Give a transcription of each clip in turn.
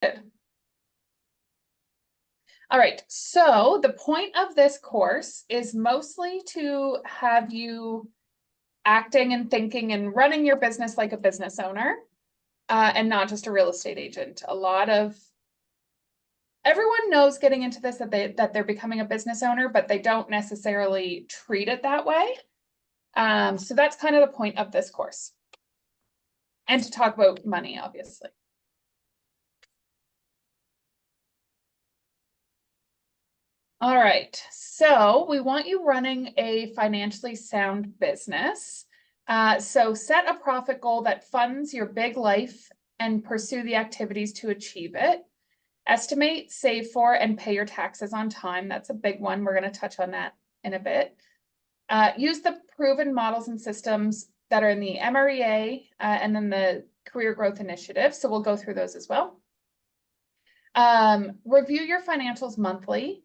Good. All right, so the point of this course is mostly to have you acting and thinking and running your business like a business owner, and not just a real estate agent. Everyone knows getting into this that they're becoming a business owner, but they don't necessarily treat it that way. So that's kind of the point of this course. And to talk about money, obviously. All right, so we want you running a financially sound business. So set a profit goal that funds your big life and pursue the activities to achieve it. Estimate, save for, and pay your taxes on time. That's a big one. We're going to touch on that in a bit. Use the proven models and systems that are in the MREA and then the Career Growth Initiative. So we'll go through those as well. Review your financials monthly.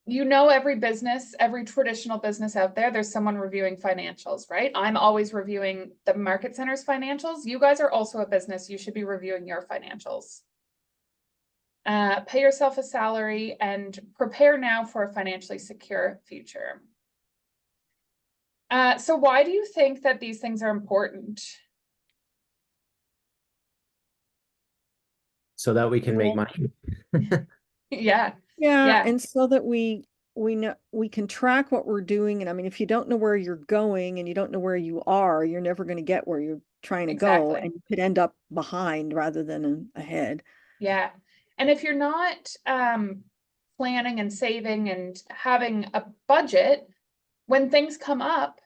You know, every business, every traditional business out there, there's someone reviewing financials, right? I'm always reviewing the Market Center's financials. You guys are also a business. You should be reviewing your financials. Pay yourself a salary and prepare now for a financially secure future. So why do you think that these things are important? So that we can make money. Yeah. Yeah, and so that we know we can track what we're doing. And I mean, if you don't know where you're going and you don't know where you are, you're never going to get where you're trying to go, and you could end up behind rather than ahead. Yeah. And if you're not planning and saving and having a budget, when things come up,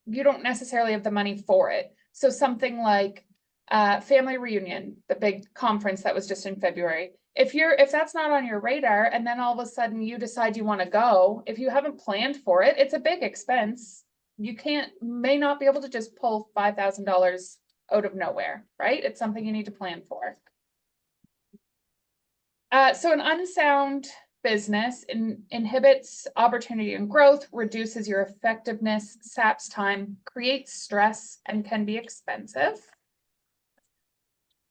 you don't necessarily have the money for it. So something like family reunion, the big conference that was just in February. If that's not on your radar and then all of a sudden you decide you want to go, if you haven't planned for it, it's a big expense. You may not be able to just pull $5,000 out of nowhere, right? It's something you need to plan for. So an unsound business inhibits opportunity and growth, reduces your effectiveness, saps time, creates stress, and can be expensive.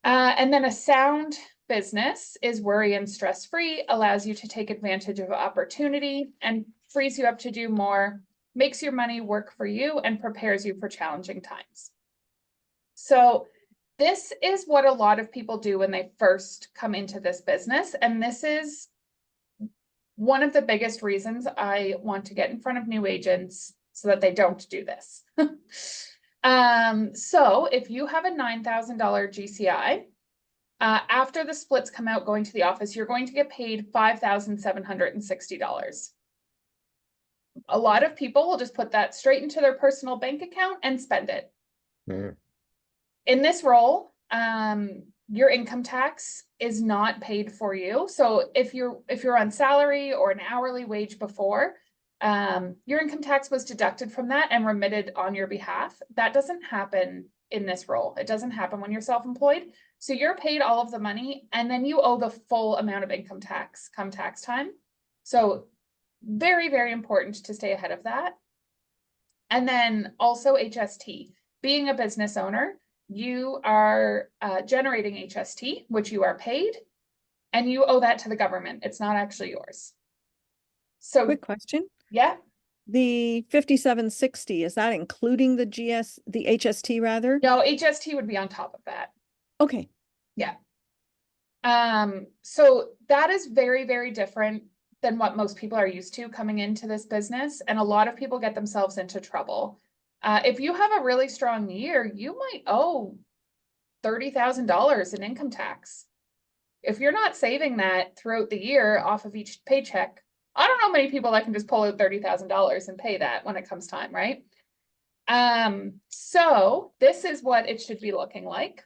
And then a sound business is worry and stress-free, allows you to take advantage of opportunity and frees you up to do more, makes your money work for you, and prepares you for challenging times. So this is what a lot of people do when they first come into this business. And this is one of the biggest reasons I want to get in front of new agents so that they don't do this. So if you have a $9,000 GCI, after the splits come out going to the office, you're going to get paid $5,760. A lot of people will just put that straight into their personal bank account and spend it. Mm. In this role, your income tax is not paid for you. So if you're on salary or an hourly wage before, your income tax was deducted from that and remitted on your behalf. That doesn't happen in this role. It doesn't happen when you're self-employed. So you're paid all of the money and then you owe the full amount of income tax come tax time. So very, very important to stay ahead of that. And then also HST. Being a business owner, you are generating HST, which you are paid, and you owe that to the government. It's not actually yours. So quick question. Yeah. The 5760, is that including the HST rather? No, HST would be on top of that. Okay. Yeah. So that is very, very different than what most people are used to coming into this business. And a lot of people get themselves into trouble. If you have a really strong year, you might owe $30,000 in income tax. If you're not saving that throughout the year off of each paycheck, I don't know many people that can just pull out $30,000 and pay that when it comes time, right? So this is what it should be looking like.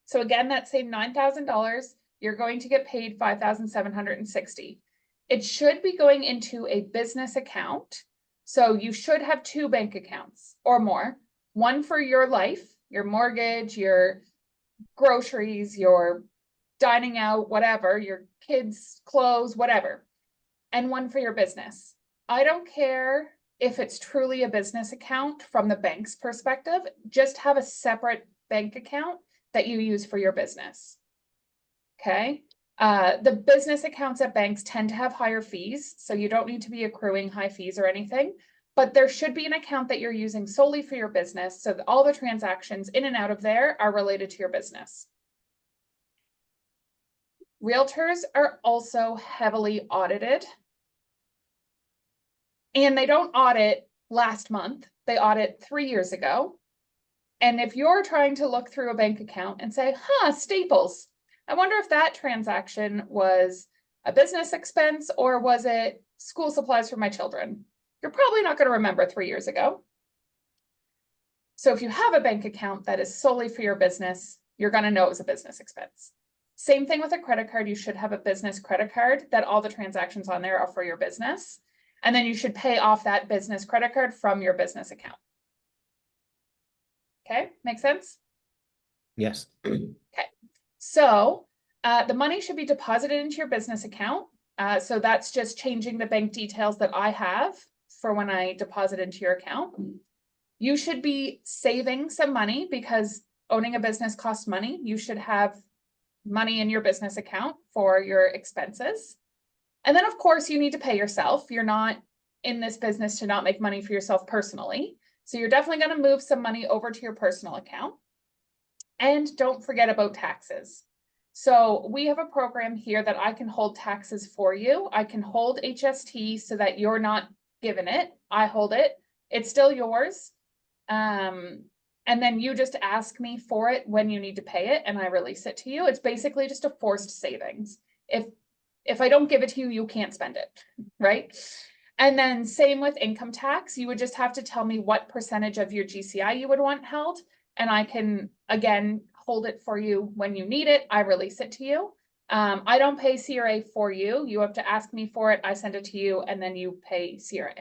So again, that same $9,000, you're going to get paid $5,760. It should be going into a business account. So you should have 2 bank accounts or more, one for your life, your mortgage, your groceries, your dining out, whatever, your kids' clothes, whatever, and one for your business. I don't care if it's truly a business account from the bank's perspective, just have a separate bank account that you use for your business. Okay. The business accounts at banks tend to have higher fees, so you don't need to be accruing high fees or anything. But there should be an account that you're using solely for your business, so that all the transactions in and out of there are related to your business. Realtors are also heavily audited. And they don't audit last month, they audit 3 years ago. And if you're trying to look through a bank account and say, Staples, I wonder if that transaction was a business expense or was it school supplies for my children? You're probably not going to remember 3 years ago. So if you have a bank account that is solely for your business, you're going to know it was a business expense. Same thing with a credit card. You should have a business credit card that all the transactions on there are for your business. And then you should pay off that business credit card from your business account. Okay, make sense? Yes. So the money should be deposited into your business account. So that's just changing the bank details that I have for when I deposit into your account. You should be saving some money because owning a business costs money. You should have money in your business account for your expenses. And then, of course, you need to pay yourself. You're not in this business to not make money for yourself personally. So you're definitely going to move some money over to your personal account. And don't forget about taxes. So we have a program here that I can hold taxes for you. I can hold HST so that you're not given it. I hold it. It's still yours. And then you just ask me for it when you need to pay it and I release it to you. It's basically just a forced savings. If I don't give it to you, you can't spend it, right? And then same with income tax. You would just have to tell me what percentage of your GCI you would want held. And I can, again, hold it for you when you need it. I release it to you. I don't pay CRA for you. You have to ask me for it. I send it to you and then you pay CRA.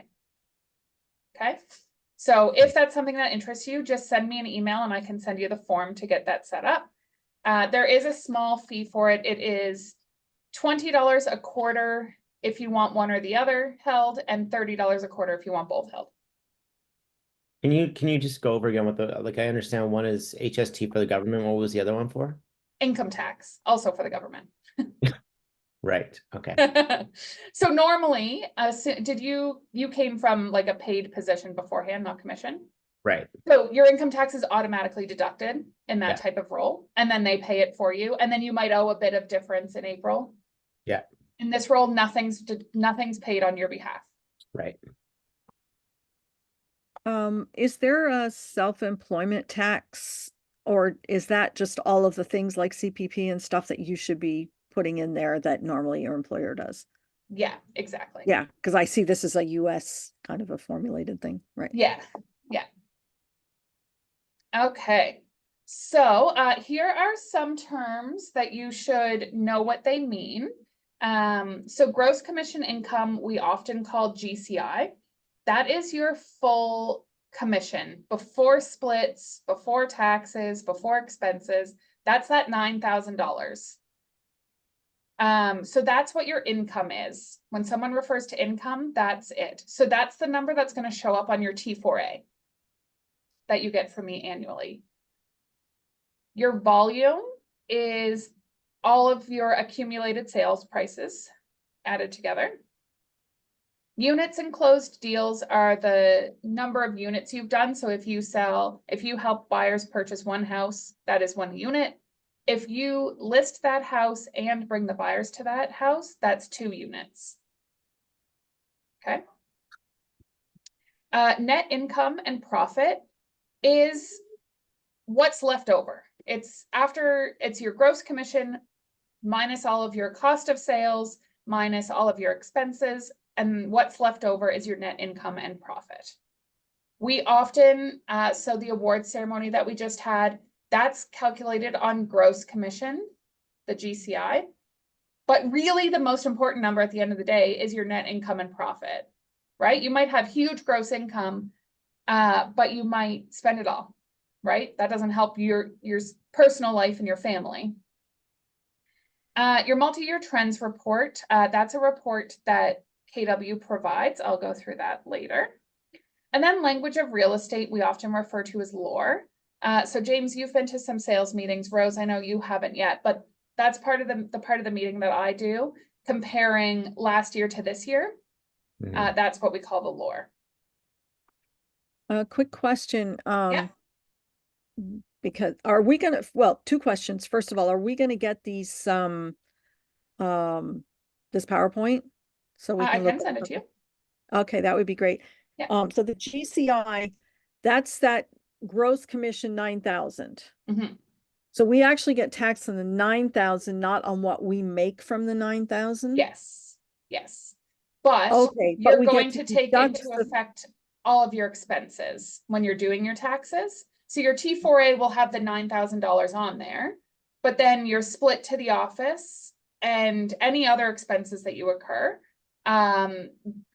Okay. So if that's something that interests you, just send me an email and I can send you the form to get that set up. There is a small fee for it. It is $20 a quarter if you want one or the other held, and $30 a quarter if you want both held. Can you just go over again what the, like, I understand one is HST for the government. What was the other one for? Income tax, also for the government. Right. Okay. So normally, you came from like a paid position beforehand, not commission? Right. So your income tax is automatically deducted in that Yeah. type of role, and then they pay it for you, and then you might owe a bit of difference in April. Yeah. In this role, nothing's paid on your behalf. Right. Is there a self-employment tax, or is that just all of the things like CPP and stuff that you should be putting in there that normally your employer does? Yeah, exactly. Yeah, because I see this as a US kind of a formulated thing, right? Yeah. Okay. So here are some terms that you should know what they mean. So gross commission income, we often call GCI. That is your full commission before splits, before taxes, before expenses. That's that $9,000. So that's what your income is. When someone refers to income, that's it. So that's the number that's going to show up on your T4A that you get from me annually. Your volume is all of your accumulated sales prices added together. Units and closed deals are the number of units you've done. So if you help buyers purchase one house, that is one unit. If you list that house and bring the buyers to that house, that's 2 units. Okay. Net income and profit is what's left over. It's your gross commission minus all of your cost of sales, minus all of your expenses, and what's left over is your net income and profit. We often, so the award ceremony that we just had, that's calculated on gross commission, the GCI. But really the most important number at the end of the day is your net income and profit, right? You might have huge gross income, but you might spend it all, right? That doesn't help your personal life and your family. Your multi-year trends report, that's a report that KW provides. I'll go through that later. And then language of real estate, we often refer to as lore. So James, you've been to some sales meetings. Rose, I know you haven't yet, but that's part of the part of the meeting that I do, comparing last year to this year. Mhm. That's what we call the lore. A quick question, Yeah. because are we gonna, well, two questions. First of all, are we gonna get these, this PowerPoint? So we I can look. can send it to you. Okay, that would be great. Yeah. So the GCI, that's that gross commission 9,000. Mhm. So we actually get taxed on the 9,000, not on what we make from the 9,000? Yes, yes. But Okay, but you're we going get to to take deduct into the, effect all of your expenses when you're doing your taxes. So your T4A will have the $9,000 on there, but then you're split to the office and any other expenses that you incur, are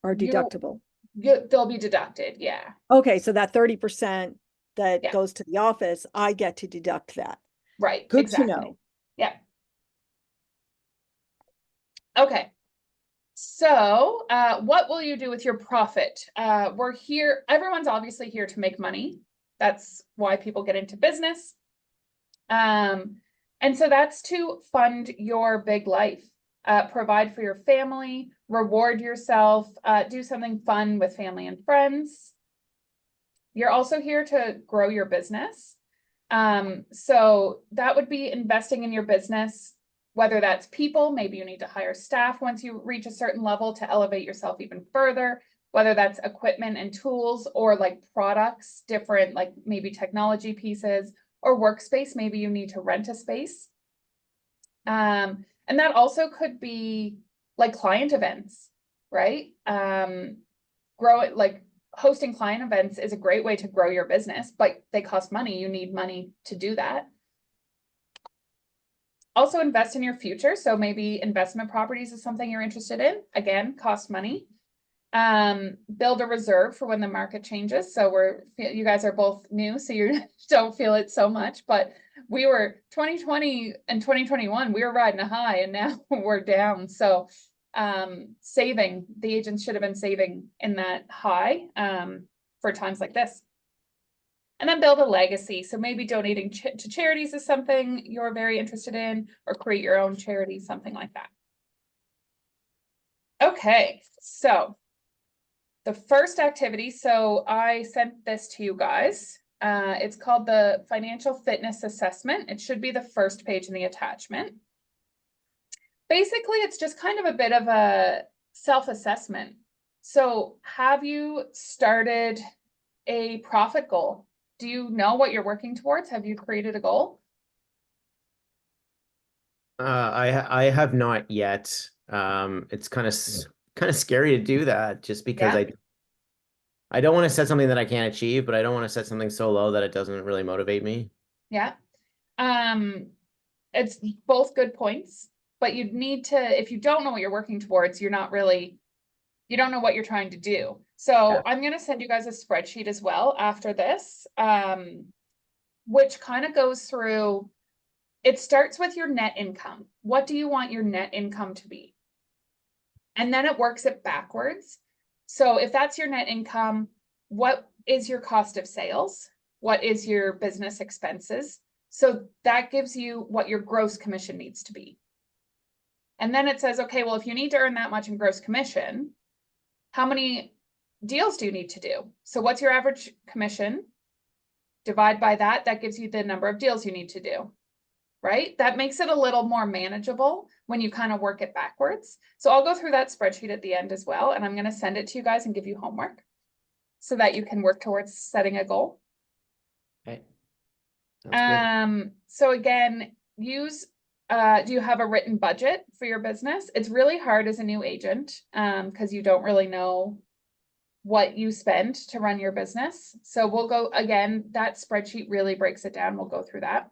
you- deductible. they'll be deducted. Yeah, Okay, so that 30% that Yeah. goes to the office, I get to deduct that. right. Good to Exactly. know. Yeah. Okay. So, what will you do with your profit? We're here, everyone's obviously here to make money. That's why people get into business. And so that's to fund your big life, provide for your family, reward yourself, do something fun with family and friends. You're also here to grow your business. So that would be investing in your business, whether that's people, maybe you need to hire staff once you reach a certain level to elevate yourself even further, whether that's equipment and tools or like products, different, like maybe technology pieces or workspace, maybe you need to rent a space. And that also could be like client events, right? Grow it, like hosting client events is a great way to grow your business, but they cost money. You need money to do that. Also invest in your future. So maybe investment properties is something you're interested in. Again, cost money. Build a reserve for when the market changes. So you guys are both new, so you don't feel it so much, but we were 2020 and 2021, we were riding a high and now we're down. So saving, the agents should have been saving in that high for times like this. And then build a legacy. So maybe donating to charities is something you're very interested in, or create your own charity, something like that. Okay, so the first activity, so I sent this to you guys. It's called the Financial Fitness Assessment. It should be the first page in the attachment. Basically, it's just kind of a bit of a self-assessment. So have you started a profit goal? Do you know what you're working towards? Have you created a goal? I have not yet. It's kind of scary to do that just because Yeah. I don't want to set something that I can't achieve, but I don't want to set something so low that it doesn't really motivate me. Yeah. It's both good points, but you'd need to, if you don't know what you're working towards, you don't know what you're trying to do. So Yeah. I'm going to send you guys a spreadsheet as well after this, which kind of goes through, it starts with your net income. What do you want your net income to be? And then it works it backwards. So if that's your net income, what is your cost of sales? What is your business expenses? So that gives you what your gross commission needs to be. And then it says, okay, well, if you need to earn that much in gross commission, how many deals do you need to do? So what's your average commission? Divide by that, that gives you the number of deals you need to do, right? That makes it a little more manageable when you kind of work it backwards. So I'll go through that spreadsheet at the end as well, and I'm going to send it to you guys and give you homework so that you can work towards setting a goal. Okay. Sounds good. So again, do you have a written budget for your business? It's really hard as a new agent, because you don't really know what you spend to run your business. So we'll go again, that spreadsheet really breaks it down. We'll go through that.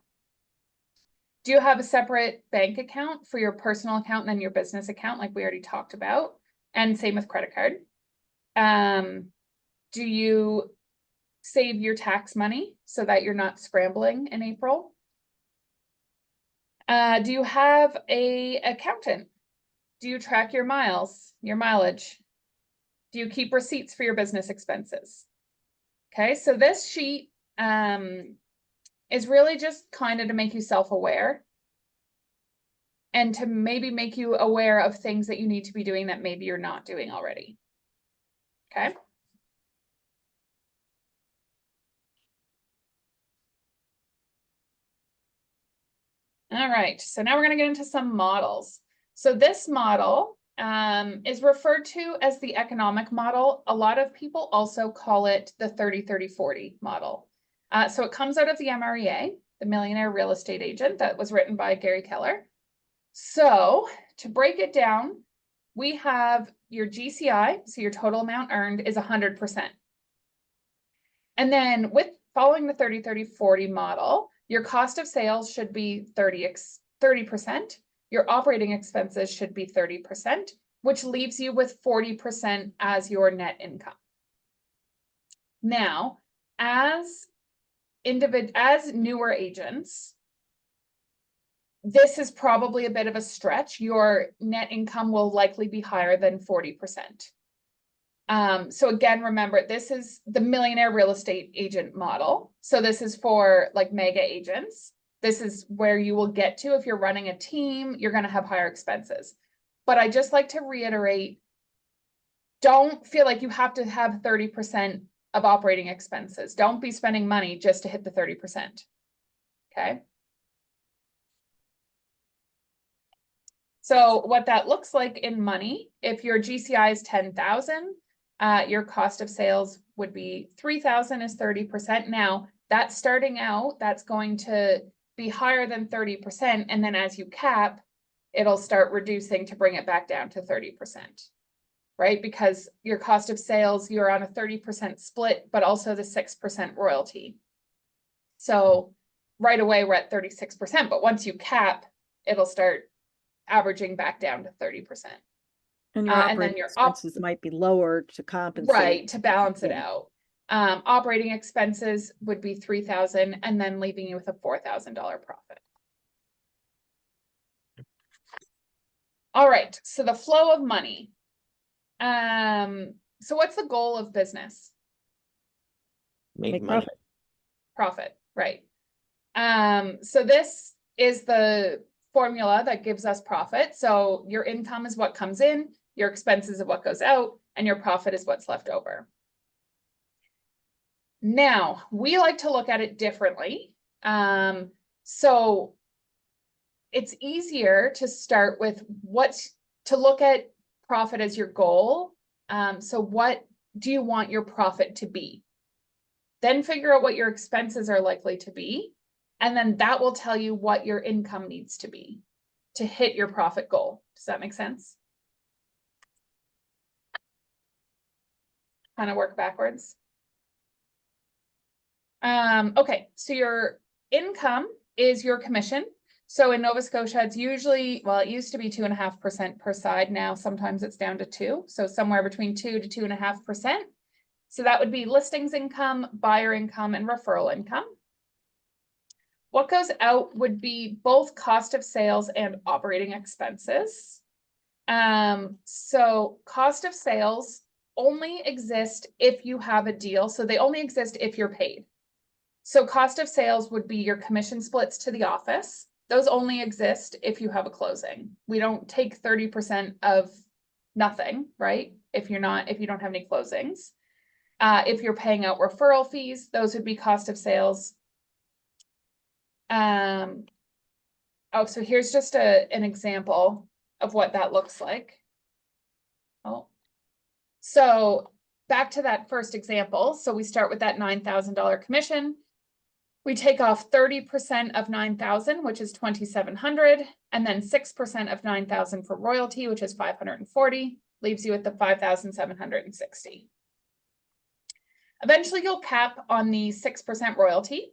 Do you have a separate bank account for your personal account and then your business account, like we already talked about? And same with credit card. Do you save your tax money so that you're not scrambling in April? Do you have a accountant? Do you track your miles, your mileage? Do you keep receipts for your business expenses? Okay, so this sheet is really just kind of to make you self-aware. and to maybe make you aware of things that you need to be doing that maybe you're not doing already. Okay. All right, so now we're going to get into some models. So this model is referred to as the economic model. A lot of people also call it the 30-30-40 model. So it comes out of the MREA, the Millionaire Real Estate Agent, that was written by Gary Keller. So to break it down, we have your GCI, so your total amount earned is 100%. And then with following the 30-30-40 model, your cost of sales should be 30%. Your operating expenses should be 30%, which leaves you with 40% as your net income. Now, as newer agents, this is probably a bit of a stretch. Your net income will likely be higher than 40%. So again, remember, this is the Millionaire Real Estate Agent model. So this is for like mega agents. This is where you will get to if you're running a team, you're going to have higher expenses. But I just like to reiterate, don't feel like you have to have 30% of operating expenses. Don't be spending money just to hit the 30%. Okay. So what that looks like in money, if your GCI is 10,000, your cost of sales would be 3,000 is 30%. Now that's starting out, that's going to be higher than 30%. And then as you cap, it'll start reducing to bring it back down to 30%, right? Because your cost of sales, you're on a 30% split, but also the 6% royalty. So right away we're at 36%, but once you cap, it'll start averaging back down to 30%. And your operating expenses might be lower to compensate. Right, to balance it out. Operating expenses would be 3,000 and then leaving you with a $4,000 profit. All right, so the flow of money. So what's the goal of business? Make money. Profit, right. So this is the formula that gives us profit. So your income is what comes in, your expenses are what goes out, and your profit is what's left over. Now, we like to look at it differently. So it's easier to start with to look at profit as your goal. So what do you want your profit to be? Then figure out what your expenses are likely to be. And then that will tell you what your income needs to be to hit your profit goal. Does that make sense? Kind of work backwards. Okay, so your income is your commission. So in Nova Scotia, it's usually, well, it used to be 2.5% per side. Now sometimes it's down to 2%. So somewhere between 2 to 2.5%. So that would be listings income, buyer income, and referral income. What goes out would be both cost of sales and operating expenses. So cost of sales only exist if you have a deal. So they only exist if you're paid. So cost of sales would be your commission splits to the office. Those only exist if you have a closing. We don't take 30% of nothing, right? If you don't have any closings. If you're paying out referral fees, those would be cost of sales. Oh, so here's just an example of what that looks like. Oh, so back to that first example. So we start with that $9,000 commission. We take off 30% of 9,000, which is 2,700, and then 6% of 9,000 for royalty, which is 540, leaves you with the 5,760. Eventually you'll cap on the 6% royalty.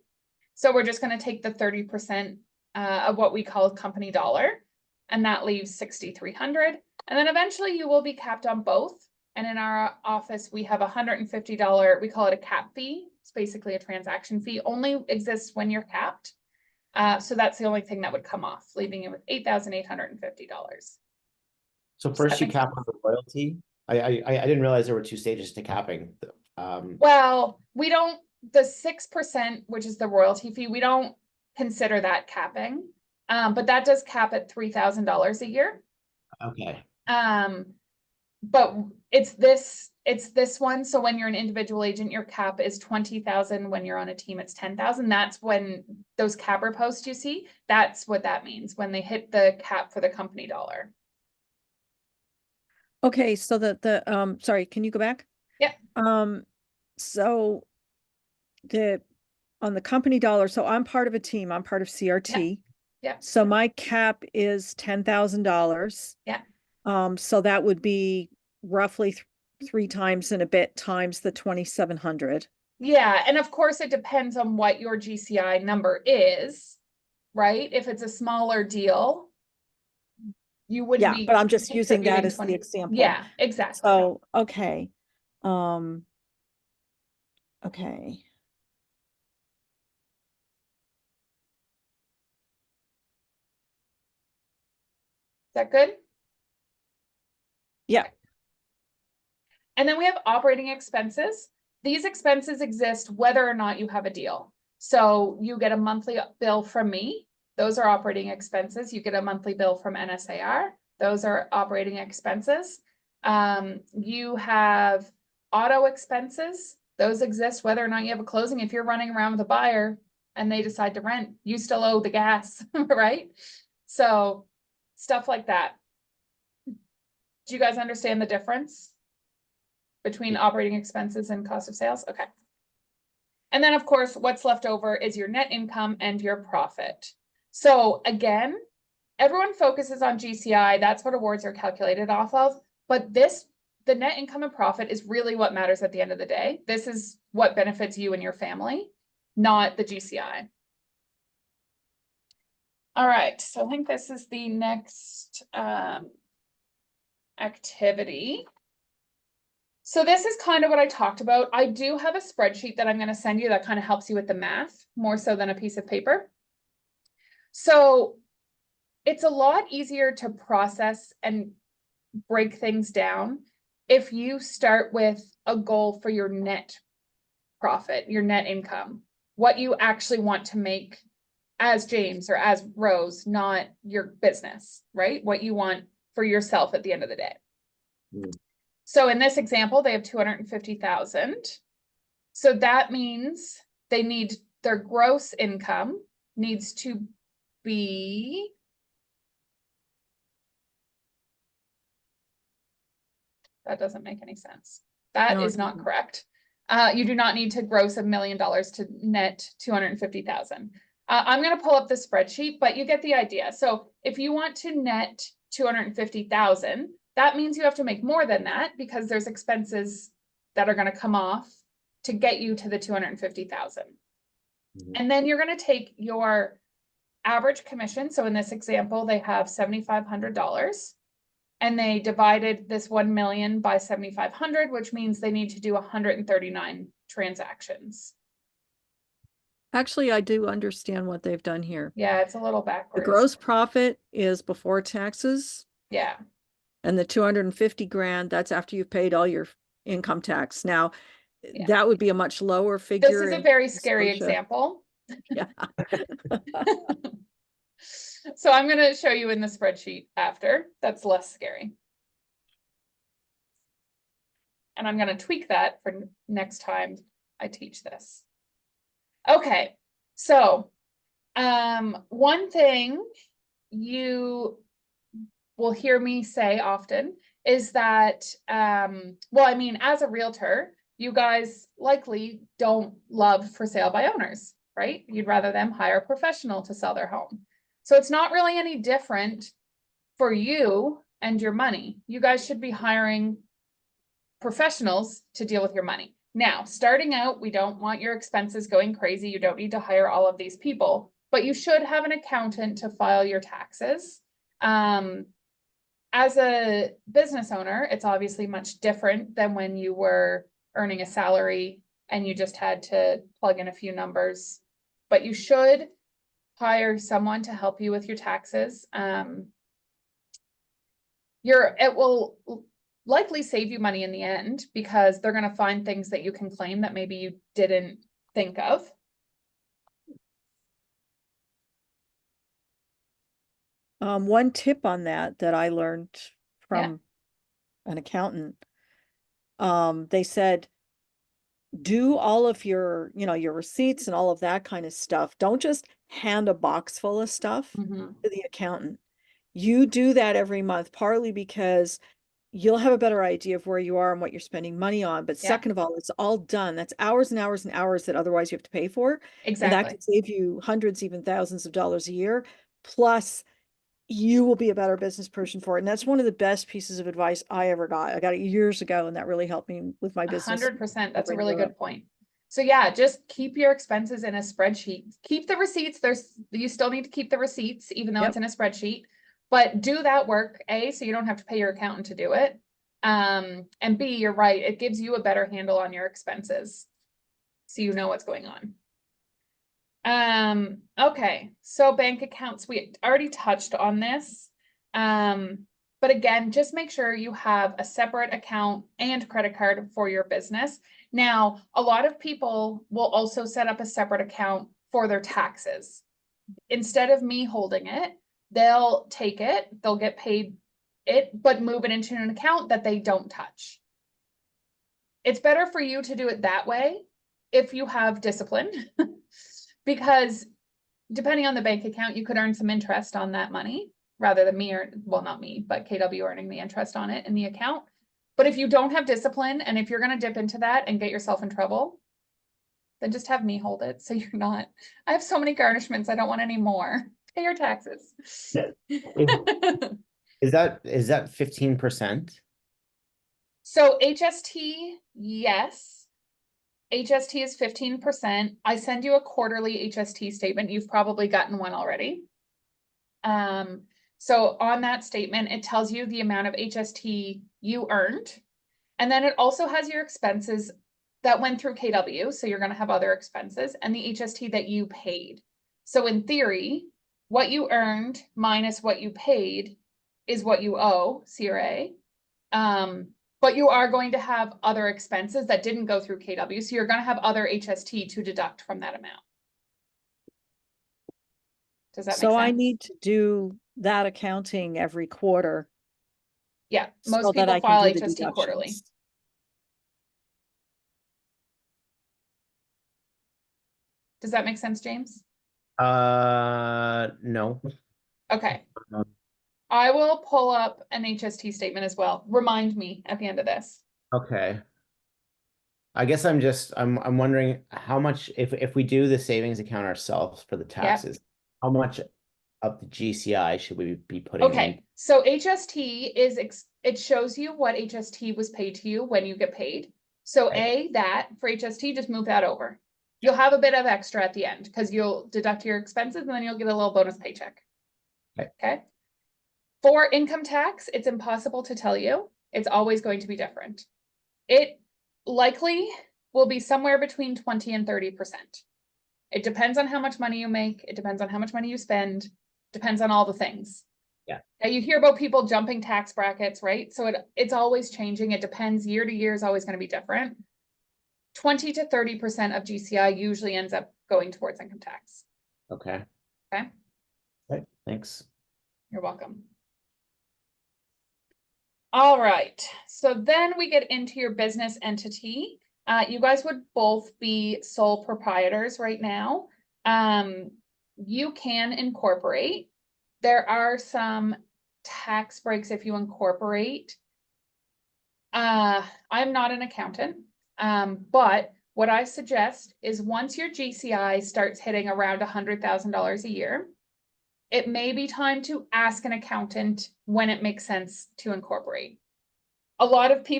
So we're just going to take the 30% of what we call company dollar, and that leaves 6,300. And then eventually you will be capped on both. And in our office, we have $150, we call it a cap fee. It's basically a transaction fee, only exists when you're capped. So that's the only thing that would come off, leaving you with $8,850. So first you cap on the royalty. I didn't realize there were 2 stages to capping. Well, we don't, the 6%, which is the royalty fee, we don't consider that capping. But that does cap at $3,000 a year. Okay. But it's this one. So when you're an individual agent, your cap is 20,000. When you're on a team, it's 10,000. That's when those capper posts you see, that's what that means when they hit the cap for the company dollar. Okay, so sorry, can you go back? Yeah. So on the company dollar, so I'm part of a team, I'm part of CRT. Yeah. So my cap is $10,000. Yeah. So that would be roughly 3 times and a bit times the 2,700. Yeah, and of course it depends on what your GCI number is, right? If it's a smaller deal, you wouldn't Yeah, be but I'm just using that contributing as the 20. example. Yeah, exactly. So, okay. Okay. Is that good? Yeah. Okay. And then we have operating expenses. These expenses exist whether or not you have a deal. So you get a monthly bill from me. Those are operating expenses. You get a monthly bill from NSAR. Those are operating expenses. You have auto expenses. Those exist whether or not you have a closing. If you're running around with a buyer and they decide to rent, you still owe the gas, right? So stuff like that. Do you guys understand the difference between operating expenses and cost of sales? Okay. And then of course, what's left over is your net income and your profit. So again, everyone focuses on GCI. That's what awards are calculated off of. But the net income and profit is really what matters at the end of the day. This is what benefits you and your family, not the GCI. All right, so I think this is the next activity. So this is kind of what I talked about. I do have a spreadsheet that I'm going to send you that kind of helps you with the math more so than a piece of paper. So it's a lot easier to process and break things down if you start with a goal for your net profit, your net income, what you actually want to make as James or as Rose, not your business, right? What you want for yourself at the end of the day. Mm. So in this example, they have 250,000. So that means they need their gross income needs to be that doesn't make any sense. That No, is it not doesn't. correct. You do not need to gross $1 million to net 250,000. I'm going to pull up the spreadsheet, but you get the idea. So if you want to net 250,000, that means you have to make more than that because there's expenses that are going to come off to get you to the 250,000. Mhm. And then you're going to take your average commission. So in this example, they have $7,500 and they divided this 1 million by 7,500, which means they need to do 139 transactions. Actually, I do understand what they've done here. Yeah, it's a little The backwards. gross profit is before taxes, Yeah, and the 250 grand, that's after you've paid all your income tax. Now, Yeah. that would be a much lower this figure is a in very Nova scary Scotia. example. Yeah. So I'm going to show you in the spreadsheet after. That's less scary. And I'm going to tweak that for next time I teach this. Okay, so one thing you will hear me say often is that, well, I mean, as a realtor, you guys likely don't love for sale by owners, right? You'd rather them hire a professional to sell their home. So it's not really any different for you and your money. You guys should be hiring professionals to deal with your money. Now, starting out, we don't want your expenses going crazy. You don't need to hire all of these people, but you should have an accountant to file your taxes. As a business owner, it's obviously much different than when you were earning a salary and you just had to plug in a few numbers, but you should hire someone to help you with your taxes. It will likely save you money in the end because they're going to find things that you can claim that maybe you didn't think of. One tip on that I learned Yeah. from an accountant, they said, do all of your, your receipts and all of that kind of stuff. Don't just hand a box full of stuff Mhm. to the accountant. You do that every month, partly because you'll have a better idea of where you are and what you're spending money on. But Yeah. second of all, it's all done. That's hours and hours and hours that otherwise you have to pay for. And that Exactly. could save you hundreds, even thousands of dollars a year. Plus, you will be a better business person for it. And that's one of the best pieces of advice I ever got. I got it years ago, and that really helped me with my business. 100%. That's a covering really Europe. good point. So yeah, just keep your expenses in a spreadsheet. Keep the receipts. You still need to keep the receipts, even though Yep. it's in a spreadsheet. But do that work, A, so you don't have to pay your accountant to do it. And B, you're right, it gives you a better handle on your expenses. So you know what's going on. Okay, so bank accounts, we already touched on this. But again, just make sure you have a separate account and credit card for your business. Now, a lot of people will also set up a separate account for their taxes. Instead of me holding it, they'll take it, they'll get paid it, but move it into an account that they don't touch. It's better for you to do it that way if you have discipline, because depending on the bank account, you could earn some interest on that money rather than me, or well, not me, but KW earning the interest on it in the account. But if you don't have discipline, and if you're going to dip into that and get yourself in trouble, then just have me hold it. So you're not, I have so many garnishments. I don't want any more. Pay your taxes. Is that 15%? So HST, yes. HST is 15%. I send you a quarterly HST statement. You've probably gotten one already. So on that statement, it tells you the amount of HST you earned. And then it also has your expenses that went through KW. So you're going to have other expenses and the HST that you paid. So in theory, what you earned minus what you paid is what you owe CRA. But you are going to have other expenses that didn't go through KW. So you're going to have other HST to deduct from that amount. Does that make sense? So I need to do that accounting every quarter. Yeah, so most that people I can file do the HST quarterly. deductions. Does that make sense, James? No. Okay. Um, I will pull up an HST statement as well. Remind me at the end of this. Okay. I guess I'm wondering how much, if we do the savings account ourselves for the taxes, how much of the GCI should we be putting in? Okay, so HST is, it shows you what HST was paid to you when you get paid. So Right. that for HST, just move that over. You'll have a bit of extra at the end because you'll deduct your expenses and then you'll get a little bonus paycheck. Okay. For income tax, it's impossible to tell you. It's always going to be different. It likely will be somewhere between 20 and 30%. It depends on how much money you make. It depends on how much money you spend. Depends on all the things. Yeah. Now, you hear about people jumping tax brackets, right? So it's always changing. It depends. Year to year is always going to be different. 20 to 30% of GCI usually ends up going towards income tax. Okay. Okay. Right. Thanks. You're welcome. All right. So then we get into your business entity. You guys would both be sole proprietors right now. You can incorporate. There are some tax breaks if you incorporate. I'm not an accountant, but what I suggest is once your GCI starts hitting around $100,000 a year, it may be time to ask an accountant when it makes sense to incorporate. Most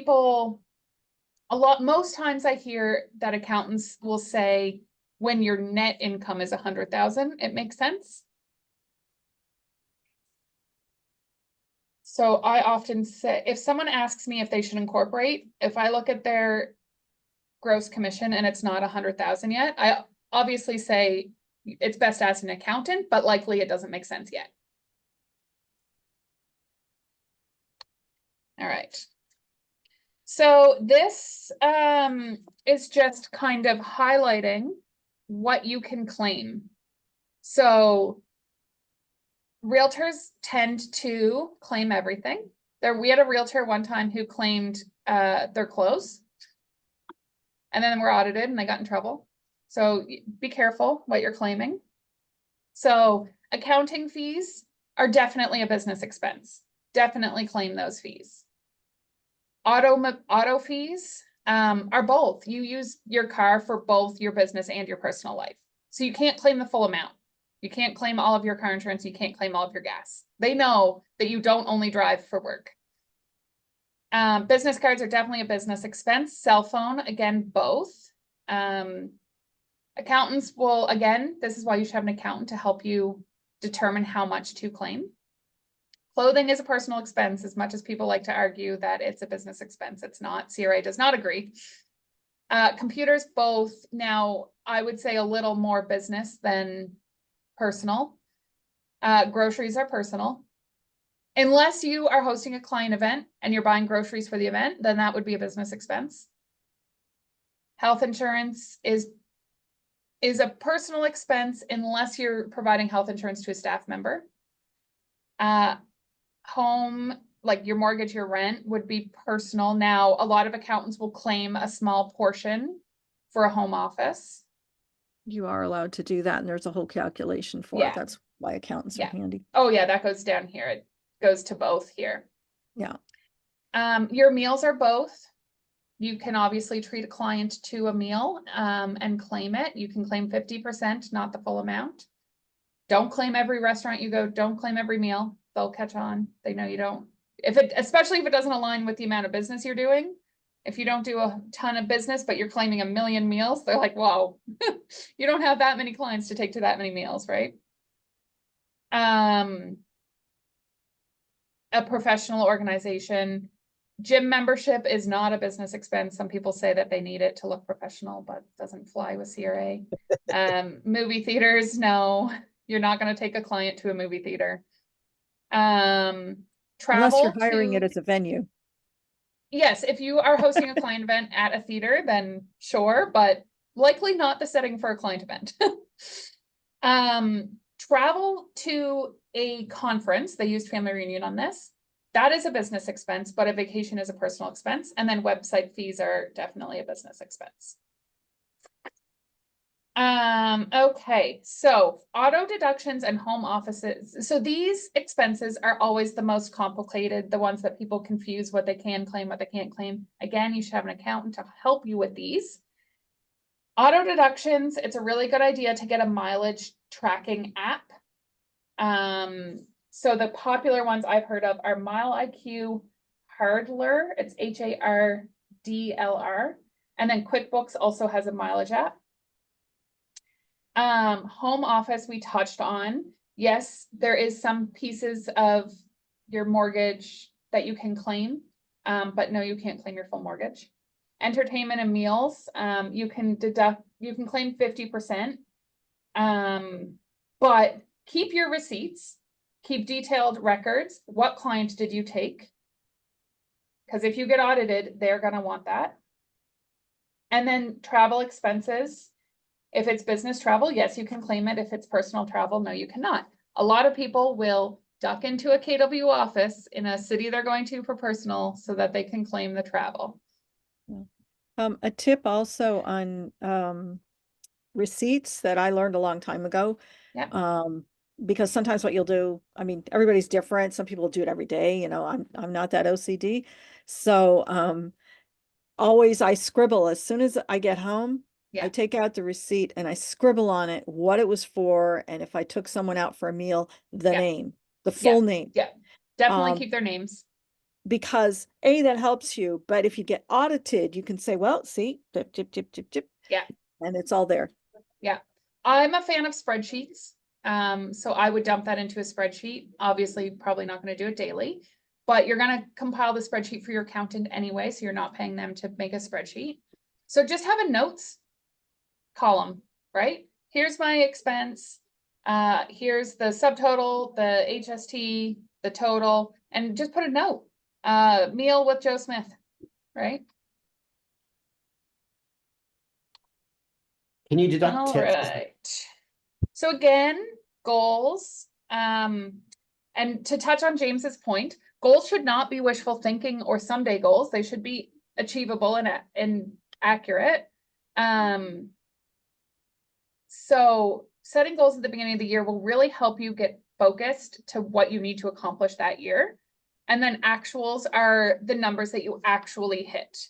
times I hear that accountants will say when your net income is 100,000, it makes sense. So I often say, if someone asks me if they should incorporate, if I look at their gross commission and it's not 100,000 yet, I obviously say it's best to ask an accountant, but likely it doesn't make sense yet. All right. So this is just kind of highlighting what you can claim. So realtors tend to claim everything. We had a realtor one time who claimed their clothes. And then we're audited and they got in trouble. So be careful what you're claiming. So accounting fees are definitely a business expense. Definitely claim those fees. Auto fees are both. You use your car for both your business and your personal life. So you can't claim the full amount. You can't claim all of your car insurance. You can't claim all of your gas. They know that you don't only drive for work. Business cards are definitely a business expense. Cell phone, again, both. Accountants will, again, this is why you should have an accountant to help you determine how much to claim. Clothing is a personal expense, as much as people like to argue that it's a business expense. It's not. CRA does not agree. Computers, both. Now, I would say a little more business than personal. Groceries are personal. Unless you are hosting a client event and you're buying groceries for the event, then that would be a business expense. Health insurance is a personal expense unless you're providing health insurance to a staff member. Home, like your mortgage, your rent would be personal. Now, a lot of accountants will claim a small portion for a home office. You are allowed to do that, and there's a whole calculation for Yeah. it. That's why accountants are Yeah. handy. Oh yeah, that goes down here. It goes to both here. Yeah. Your meals are both. You can obviously treat a client to a meal and claim it. You can claim 50%, not the full amount. Don't claim every restaurant you go. Don't claim every meal. They'll catch on. They know you don't. Especially if it doesn't align with the amount of business you're doing. If you don't do a ton of business, but you're claiming 1 million meals, they're like, whoa, you don't have that many clients to take to that many meals, right? A professional organization. Gym membership is not a business expense. Some people say that they need it to look professional, but it doesn't fly with CRA. Movie theaters, no, you're not going to take a client to a movie theater. Travel, Unless you're hiring it as a venue. Yes, if you are hosting a client event at a theater, then sure, but likely not the setting for a client event. Travel to a conference, they used Family Reunion on this. That is a business expense, but a vacation is a personal expense. And then website fees are definitely a business expense. Okay, so auto deductions and home offices. So these expenses are always the most complicated, the ones that people confuse what they can claim, what they can't claim. Again, you should have an accountant to help you with these. Auto deductions, it's a really good idea to get a mileage tracking app. So the popular ones I've heard of are MileIQ, Hardler, it's HARDLR, and then QuickBooks also has a mileage app. Home office we touched on. Yes, there is some pieces of your mortgage that you can claim, but no, you can't claim your full mortgage. Entertainment and meals, you can claim 50%. But keep your receipts, keep detailed records. What client did you take? Because if you get audited, they're going to want that. And then travel expenses. If it's business travel, yes, you can claim it. If it's personal travel, no, you cannot. A lot of people will duck into a KW office in a city they're going to for personal so that they can claim the travel. A tip also on receipts that I learned a long time ago. Yeah. Because sometimes what you'll do, I mean, everybody's different. Some people do it every day, you know, I'm not that OCD. So always I scribble as soon as I get home. Yeah. I take out the receipt and I scribble on it what it was for, and if I took someone out for a meal, the Yeah. name, the full name. Yeah, definitely keep their names. Because A, that helps you, but if you get audited, you can say, well, see, tip, tip, tip, tip, tip. Yeah. And it's all there. Yeah. I'm a fan of spreadsheets. So I would dump that into a spreadsheet. Obviously, probably not going to do it daily, but you're going to compile the spreadsheet for your accountant anyway. So you're not paying them to make a spreadsheet. So just have a notes column, right? Here's my expense. Here's the subtotal, the HST, the total, and just put a note. Meal with Joe Smith, right? Can you deduct All tips? right. So again, goals. And to touch on James's point, goals should not be wishful thinking or someday goals. They should be achievable and accurate. So setting goals at the beginning of the year will really help you get focused to what you need to accomplish that year. And then actuals are the numbers that you actually hit.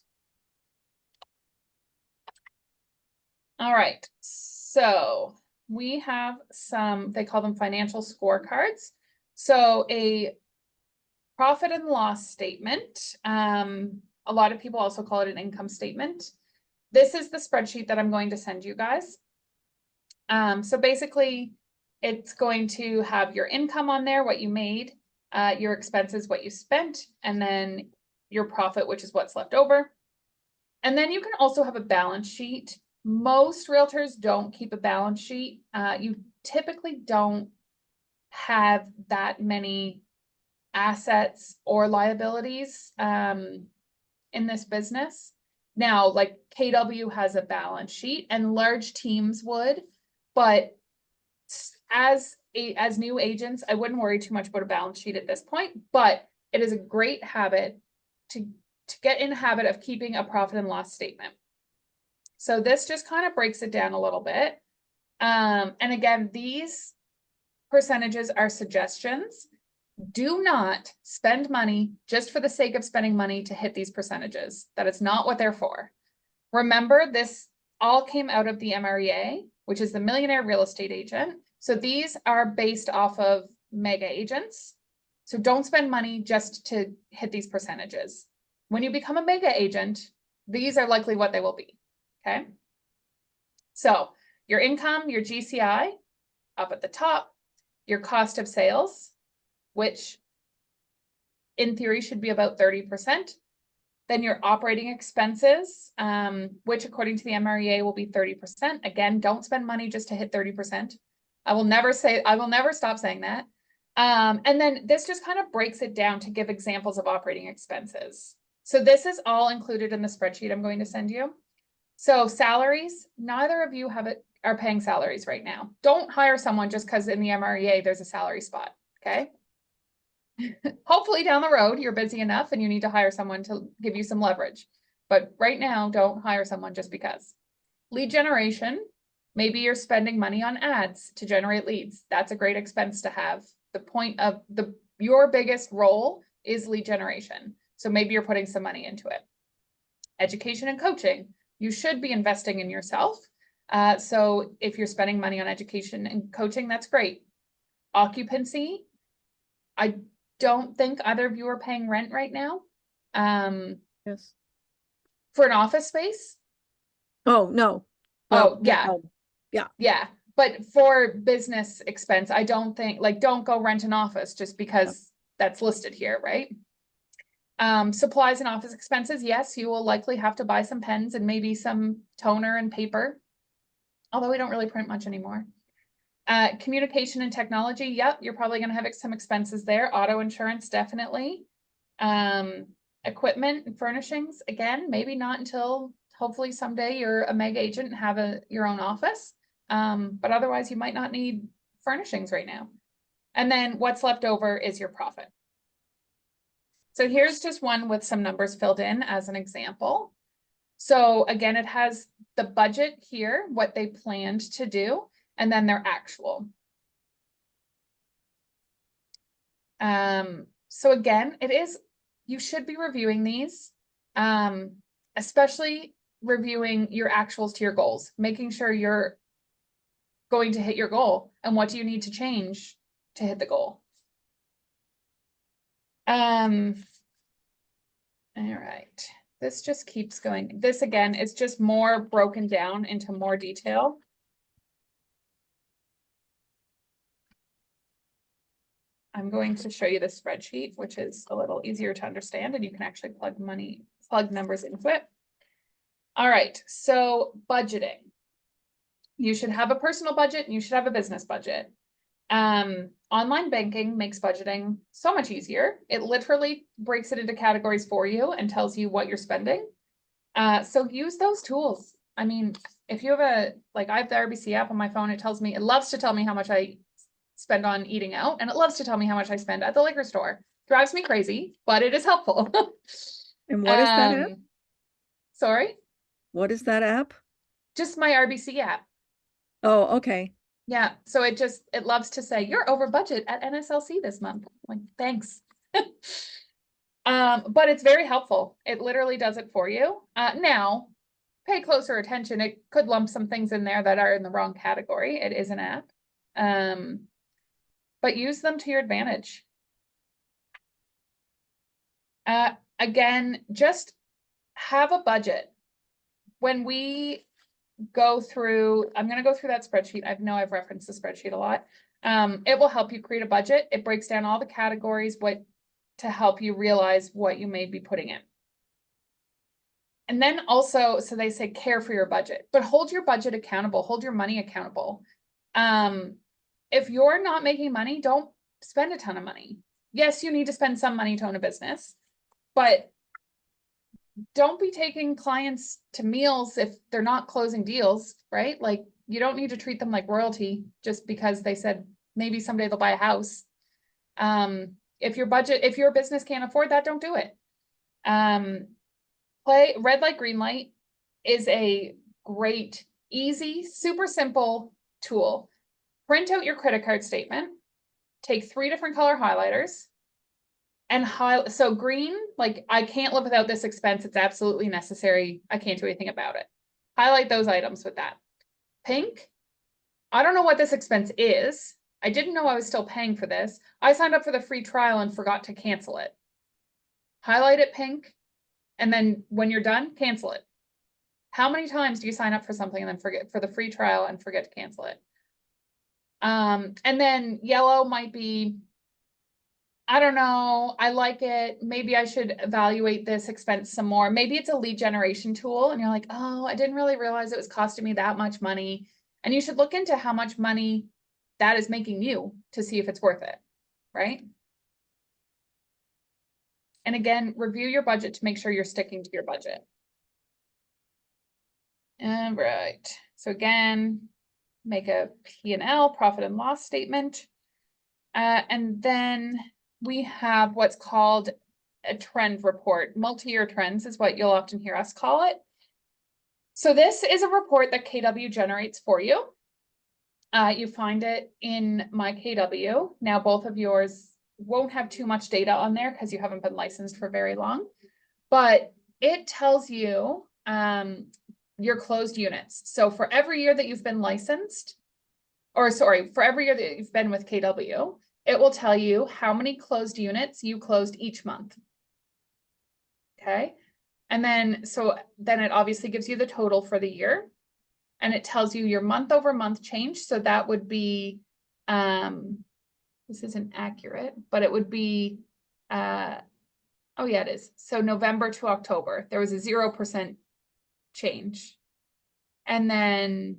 All right, so we have some, they call them financial scorecards. So a profit and loss statement. A lot of people also call it an income statement. This is the spreadsheet that I'm going to send you guys. So basically, it's going to have your income on there, what you made, your expenses, what you spent, and then your profit, which is what's left over. And then you can also have a balance sheet. Most realtors don't keep a balance sheet. You typically don't have that many assets or liabilities in this business. Now, like KW has a balance sheet and large teams would, but as new agents, I wouldn't worry too much about a balance sheet at this point, but it is a great habit to get in the habit of keeping a profit and loss statement. So this just kind of breaks it down a little bit. And again, these percentages are suggestions. Do not spend money just for the sake of spending money to hit these percentages. That is not what they're for. Remember, this all came out of the MREA, which is the Millionaire Real Estate Agent. So these are based off of mega agents. So don't spend money just to hit these percentages. When you become a mega agent, these are likely what they will be. Okay. So your income, your GCI up at the top, your cost of sales, which in theory should be about 30%. Then your operating expenses, which according to the MREA will be 30%. Again, don't spend money just to hit 30%. I will never stop saying that. And then this just kind of breaks it down to give examples of operating expenses. So this is all included in the spreadsheet I'm going to send you. So salaries, neither of you are paying salaries right now. Don't hire someone just because in the MREA there's a salary spot, okay? Hopefully down the road, you're busy enough and you need to hire someone to give you some leverage. But right now, don't hire someone just because. Lead generation, maybe you're spending money on ads to generate leads. That's a great expense to have. The point of your biggest role is lead generation. So maybe you're putting some money into it. Education and coaching, you should be investing in yourself. So if you're spending money on education and coaching, that's great. Occupancy, I don't think either of you are paying rent right now. Yes. For an office space? Oh, no. Oh, No, yeah. no. Yeah. But for business expense, I don't think, like, don't go rent an office just because that's listed here, right? Supplies and office expenses, yes, you will likely have to buy some pens and maybe some toner and paper. Although we don't really print much anymore. Communication and technology, yep, you're probably going to have some expenses there. Auto insurance, definitely. Equipment and furnishings, again, maybe not until hopefully someday you're a mega agent and have your own office. But otherwise you might not need furnishings right now. And then what's left over is your profit. So here's just one with some numbers filled in as an example. So again, it has the budget here, what they planned to do, and then their actual. So again, you should be reviewing these, especially reviewing your actuals to your goals, making sure you're going to hit your goal and what do you need to change to hit the goal. All right, this just keeps going. This again is just more broken down into more detail. I'm going to show you the spreadsheet, which is a little easier to understand, and you can actually plug numbers into it. All right, so budgeting. You should have a personal budget and you should have a business budget. Online banking makes budgeting so much easier. It literally breaks it into categories for you and tells you what you're spending. So use those tools. I mean, if you have I have the RBC app on my phone, it loves to tell me how much I spend on eating out, and it loves to tell me how much I spend at the liquor store. Drives me crazy, but it is helpful. And what is that app? Sorry, What is that app? just my RBC app. Oh, okay. Yeah, so it loves to say you're over budget at NSLC this month. I'm like, thanks. But it's very helpful. It literally does it for you. Now, pay closer attention. It could lump some things in there that are in the wrong category. It is an app. But use them to your advantage. Again, just have a budget. When we go through, I'm going to go through that spreadsheet. I know I've referenced the spreadsheet a lot. It will help you create a budget. It breaks down all the categories, to help you realize what you may be putting in. And then also, so they say care for your budget, but hold your budget accountable, hold your money accountable. If you're not making money, don't spend a ton of money. Yes, you need to spend some money to own a business, but don't be taking clients to meals if they're not closing deals, right? Like, you don't need to treat them like royalty just because they said maybe someday they'll buy a house. If your business can't afford that, don't do it. Play red light, green light is a great, easy, super simple tool. Print out your credit card statement, take 3 different color highlighters, and highlight. So green, like, I can't live without this expense. It's absolutely necessary. I can't do anything about it. Highlight those items with that. Pink, I don't know what this expense is. I didn't know I was still paying for this. I signed up for the free trial and forgot to cancel it. Highlight it pink, and then when you're done, cancel it. How many times do you sign up for something and then forget for the free trial and forget to cancel it? And then yellow might be, I don't know, I like it. Maybe I should evaluate this expense some more. Maybe it's a lead generation tool and you're like, oh, I didn't really realize it was costing me that much money. And you should look into how much money that is making you to see if it's worth it, right? And again, review your budget to make sure you're sticking to your budget. All right, so again, make a P&L, profit and loss statement. And then we have what's called a trend report. Multi-year trends is what you'll often hear us call it. So this is a report that KW generates for you. You find it in my KW. Now, both of yours won't have too much data on there because you haven't been licensed for very long, but it tells you your closed units. So for every year that you've been licensed, or sorry, for every year that you've been with KW, it will tell you how many closed units you closed each month. Okay. And then, so then it obviously gives you the total for the year, and it tells you your month over month change. So that would be, this isn't accurate, but it would be, oh yeah, it is. So November to October, there was a 0% change. And then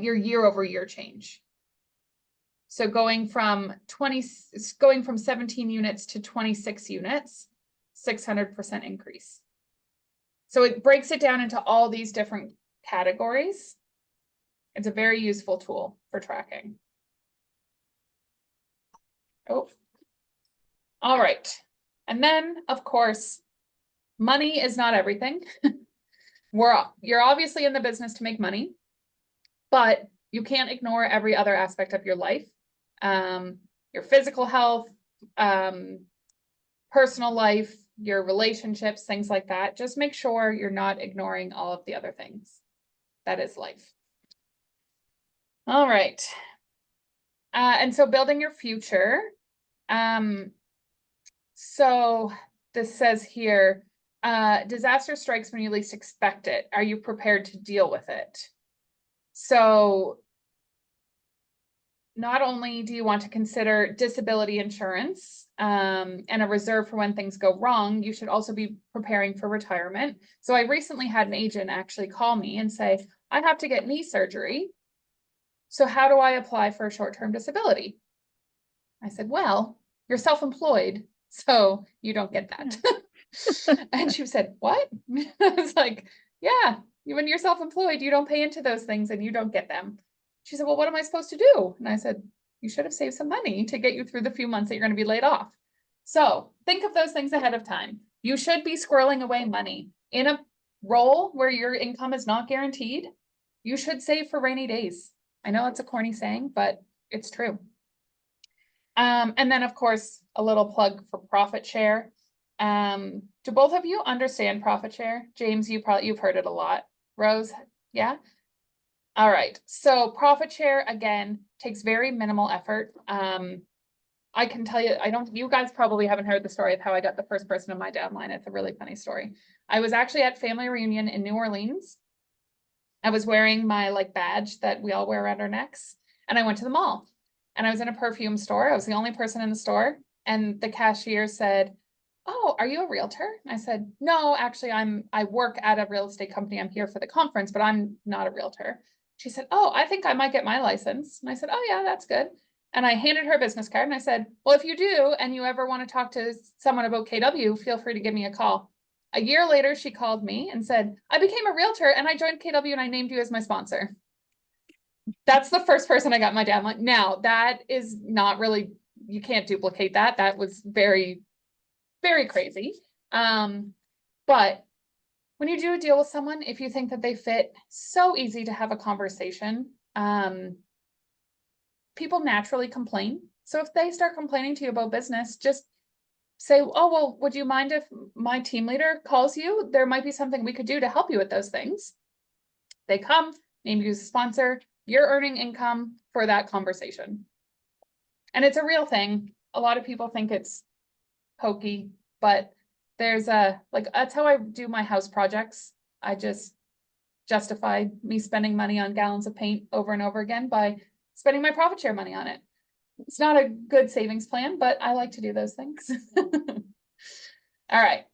your year over year change. So going from 17 units to 26 units, 600% increase. So it breaks it down into all these different categories. It's a very useful tool for tracking. Oh, all right. And then, of course, money is not everything. You're obviously in the business to make money, but you can't ignore every other aspect of your life. Your physical health, personal life, your relationships, things like that. Just make sure you're not ignoring all of the other things. That is life. All right. And so building your future. So this says here, disaster strikes when you least expect it. Are you prepared to deal with it? So not only do you want to consider disability insurance and a reserve for when things go wrong, you should also be preparing for retirement. So I recently had an agent actually call me and say, I have to get knee surgery. So how do I apply for a short-term disability? I said, well, you're self-employed, so you don't get that. And she said, what? I was like, yeah, when you're self-employed, you don't pay into those things and you don't get them. She said, well, what am I supposed to do? And I said, you should have saved some money to get you through the few months that you're going to be laid off. So think of those things ahead of time. You should be squirreling away money in a role where your income is not guaranteed. You should save for rainy days. I know it's a corny saying, but it's true. And then of course, a little plug for profit share. Do both of you understand profit share? James, you've heard it a lot. Rose, yeah? All right, so profit share, again, takes very minimal effort. I can tell you, you guys probably haven't heard the story of how I got the first person in my downline. It's a really funny story. I was actually at family reunion in New Orleans. I was wearing my badge that we all wear around our necks, and I went to the mall, and I was in a perfume store. I was the only person in the store, and the cashier said, oh, are you a realtor? And I said, no, actually I work at a real estate company. I'm here for the conference, but I'm not a realtor. She said, oh, I think I might get my license. And I said, oh yeah, that's good. And I handed her a business card and I said, well, if you do, and you ever want to talk to someone about KW, feel free to give me a call. A year later, she called me and said, I became a realtor and I joined KW and I named you as my sponsor. That's the first person I got my downline. Now that is not really, you can't duplicate that. That was very, very crazy. But when you do a deal with someone, if you think that they fit, so easy to have a conversation. People naturally complain. So if they start complaining to you about business, just say, oh, well, would you mind if my team leader calls you? There might be something we could do to help you with those things. They come, name you as a sponsor, you're earning income for that conversation. And it's a real thing. A lot of people think it's hokey, but there's that's how I do my house projects. I just justify me spending money on gallons of paint over and over again by spending my profit share money on it. It's not a good savings plan, but I like to do those things. All right.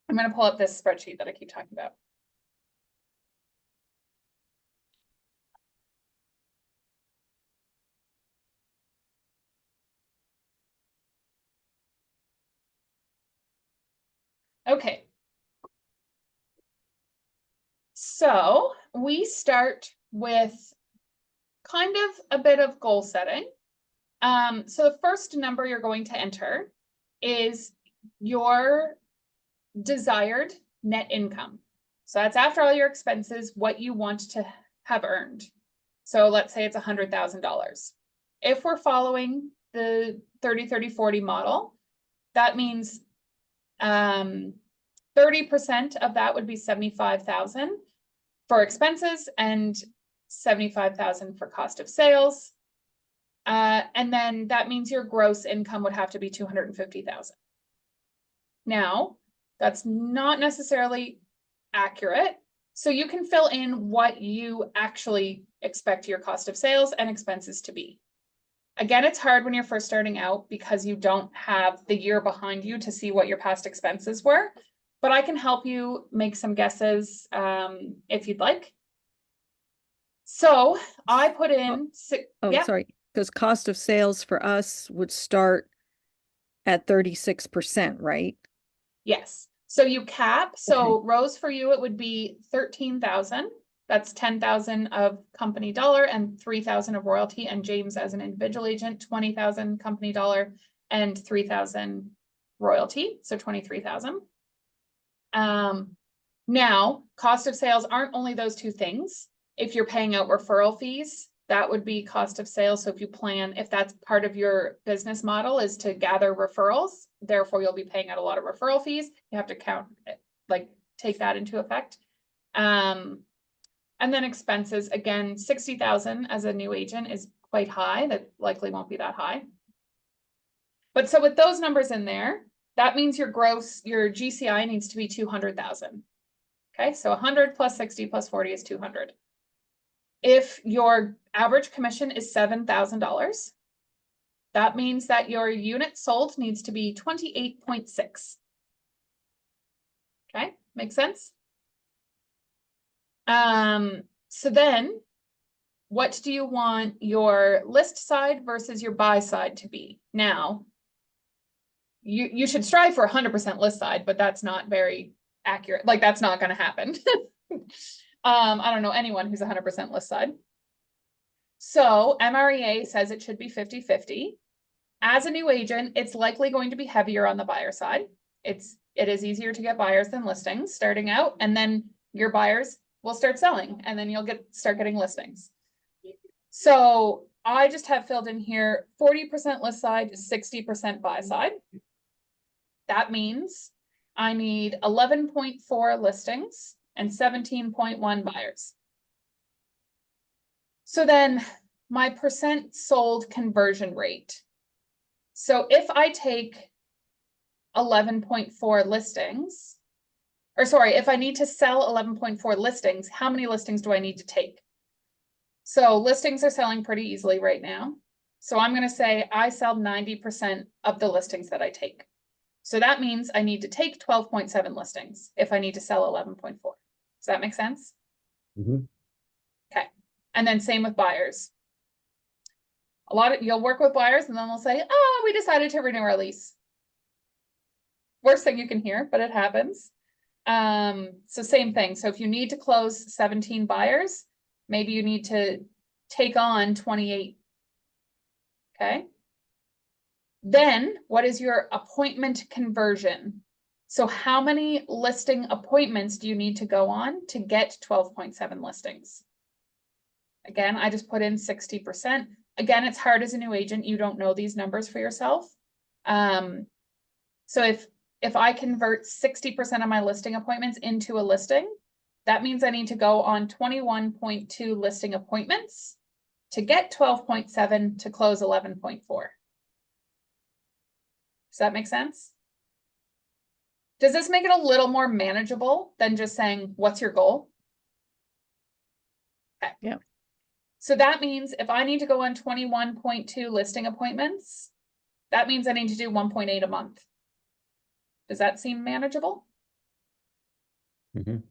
I'm going to pull up this spreadsheet that I keep talking about. Okay. So we start with kind of a bit of goal setting. So the first number you're going to enter is your desired net income. So that's after all your expenses, what you want to have earned. So let's say it's $100,000. If we're following the 30-30-40 model, that means 30% of that would be 75,000 for expenses and 75,000 for cost of sales. And then that means your gross income would have to be 250,000. Now, that's not necessarily accurate. So you can fill in what you actually expect your cost of sales and expenses to be. Again, it's hard when you're first starting out because you don't have the year behind you to see what your past expenses were, but I can help you make some guesses if you'd like. So I put in, sorry, because cost of sales for us would start at 36%, right? Yes. So you cap. So okay. Rose, for you, it would be 13,000. That's 10,000 of company dollar and 3,000 of royalty. And James, as an individual agent, 20,000 company dollar and 3,000 royalty. So 23,000. Now, cost of sales aren't only those two things. If you're paying out referral fees, that would be cost of sales. So if you plan, if that's part of your business model is to gather referrals, therefore you'll be paying out a lot of referral fees. You have to count, take that into effect. And then expenses, again, 60,000 as a new agent is quite high. That likely won't be that high. But so with those numbers in there, that means your gross, your GCI needs to be 200,000. Okay, so 100 plus 60 plus 40 is 200. If your average commission is $7,000, that means that your unit sold needs to be 28.6. Okay, makes sense? So then what do you want your list side versus your buy side to be? Now, you should strive for 100% list side, but that's not very accurate. That's not going to happen. I don't know anyone who's 100% list side. So MREA says it should be 50-50. As a new agent, it's likely going to be heavier on the buyer side. It is easier to get buyers than listings starting out, and then your buyers will start selling, and then you'll start getting listings. So I just have filled in here 40% list side, 60% buy side. That means I need 11.4 listings and 17.1 buyers. So then my percent sold conversion rate. So if I take 11.4 listings, or sorry, if I need to sell 11.4 listings, how many listings do I need to take? So listings are selling pretty easily right now. So I'm going to say I sell 90% of the listings that I take. So that means I need to take 12.7 listings if I need to sell 11.4. Does that make sense? Mhm. Okay. And then same with buyers. You'll work with buyers and then they'll say, oh, we decided to renew our lease. Worst thing you can hear, but it happens. So same thing. So if you need to close 17 buyers, maybe you need to take on 28. Okay. Then what is your appointment conversion? So how many listing appointments do you need to go on to get 12.7 listings? Again, I just put in 60%. Again, it's hard as a new agent. You don't know these numbers for yourself. So if I convert 60% of my listing appointments into a listing, that means I need to go on 21.2 listing appointments to get 12.7 to close 11.4. Does that make sense? Does this make it a little more manageable than just saying, what's your goal? Okay. Yeah. So that means if I need to go on 21.2 listing appointments, that means I need to do 1.8 a month. Does that seem manageable? Mhm.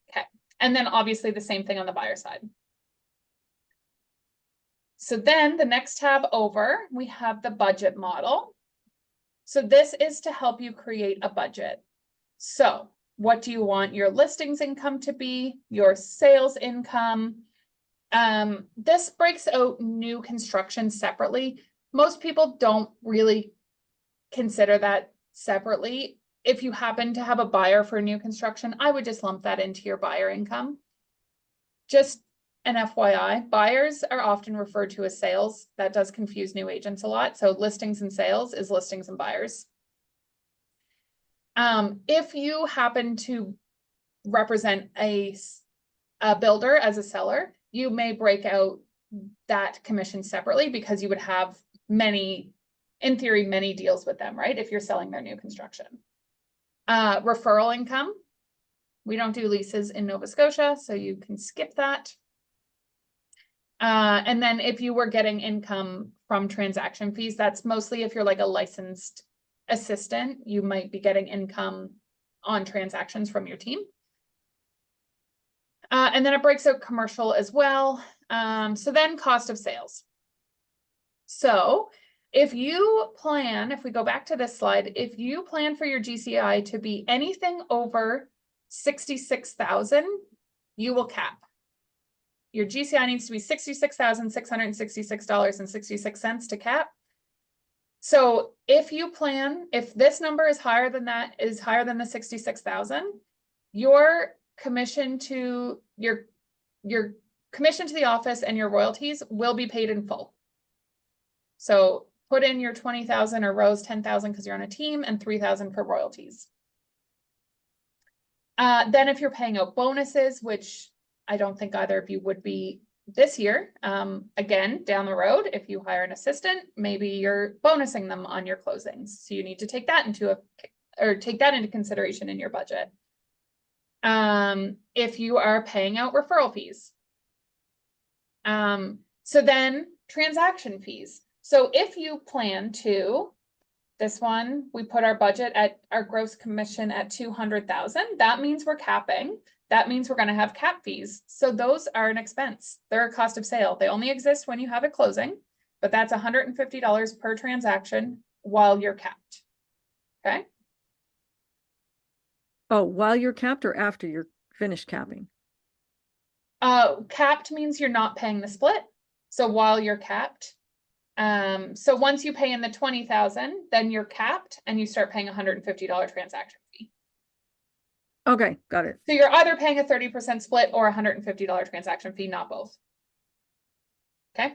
Okay. And then obviously the same thing on the buyer side. So then the next tab over, we have the budget model. So this is to help you create a budget. So what do you want your listings income to be? Your sales income? This breaks out new construction separately. Most people don't really consider that separately. If you happen to have a buyer for new construction, I would just lump that into your buyer income. Just an FYI, buyers are often referred to as sales. That does confuse new agents a lot. So listings and sales is listings and buyers. If you happen to represent a builder as a seller, you may break out that commission separately because you would have in theory, many deals with them, right? If you're selling their new construction. Referral income. We don't do leases in Nova Scotia, so you can skip that. And then if you were getting income from transaction fees, that's mostly if you're like a licensed assistant, you might be getting income on transactions from your team. And then it breaks out commercial as well. So then cost of sales. So if we go back to this slide, if you plan for your GCI to be anything over 66,000, you will cap. Your GCI needs to be $66,666.66 to cap. So if this number is higher than that, is higher than the 66,000, your commission to the office and your royalties will be paid in full. So put in your 20,000 or Rose 10,000 because you're on a team and 3,000 for royalties. Then if you're paying out bonuses, which I don't think either of you would be this year, again, down the road, if you hire an assistant, maybe you're bonusing them on your closings. So you need to take that into consideration in your budget. If you are paying out referral fees. So then transaction fees. So if you plan to, this one, we put our budget at our gross commission at 200,000. That means we're capping. That means we're going to have cap fees. So those are an expense. They're a cost of sale. They only exist when you have a closing, but that's $150 per transaction while you're capped. Okay. Oh, while you're capped or after you're finished capping? Capped means you're not paying the split. So while you're capped, so once you pay in the 20,000, then you're capped and you start paying $150 transaction fee. Okay, got it. So you're either paying a 30% split or $150 transaction fee, not both. Okay.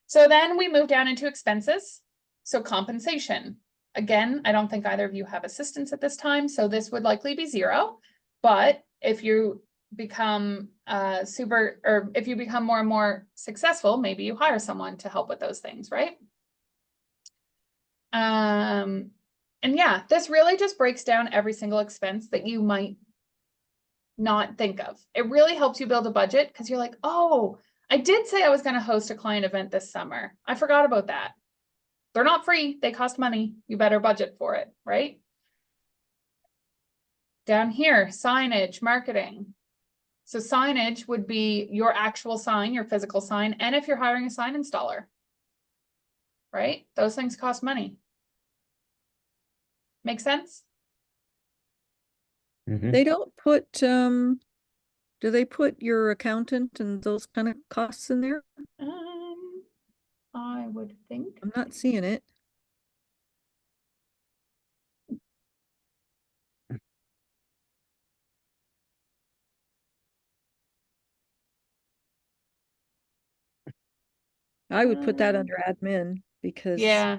So then we move down into expenses. So compensation. Again, I don't think either of you have assistants at this time, so this would likely be 0. But if you become if you become more and more successful, maybe you hire someone to help with those things, right? And yeah, this really just breaks down every single expense that you might not think of. It really helps you build a budget because you're like, oh, I did say I was going to host a client event this summer. I forgot about that. They're not free. They cost money. You better budget for it, right? Down here, signage, marketing. So signage would be your actual sign, your physical sign, and if you're hiring a sign installer, right? Those things cost money. Make sense? Mhm. They don't put, do they put your accountant and those kind of costs in there? I would think. I'm not seeing it. I would put that under admin because Yeah.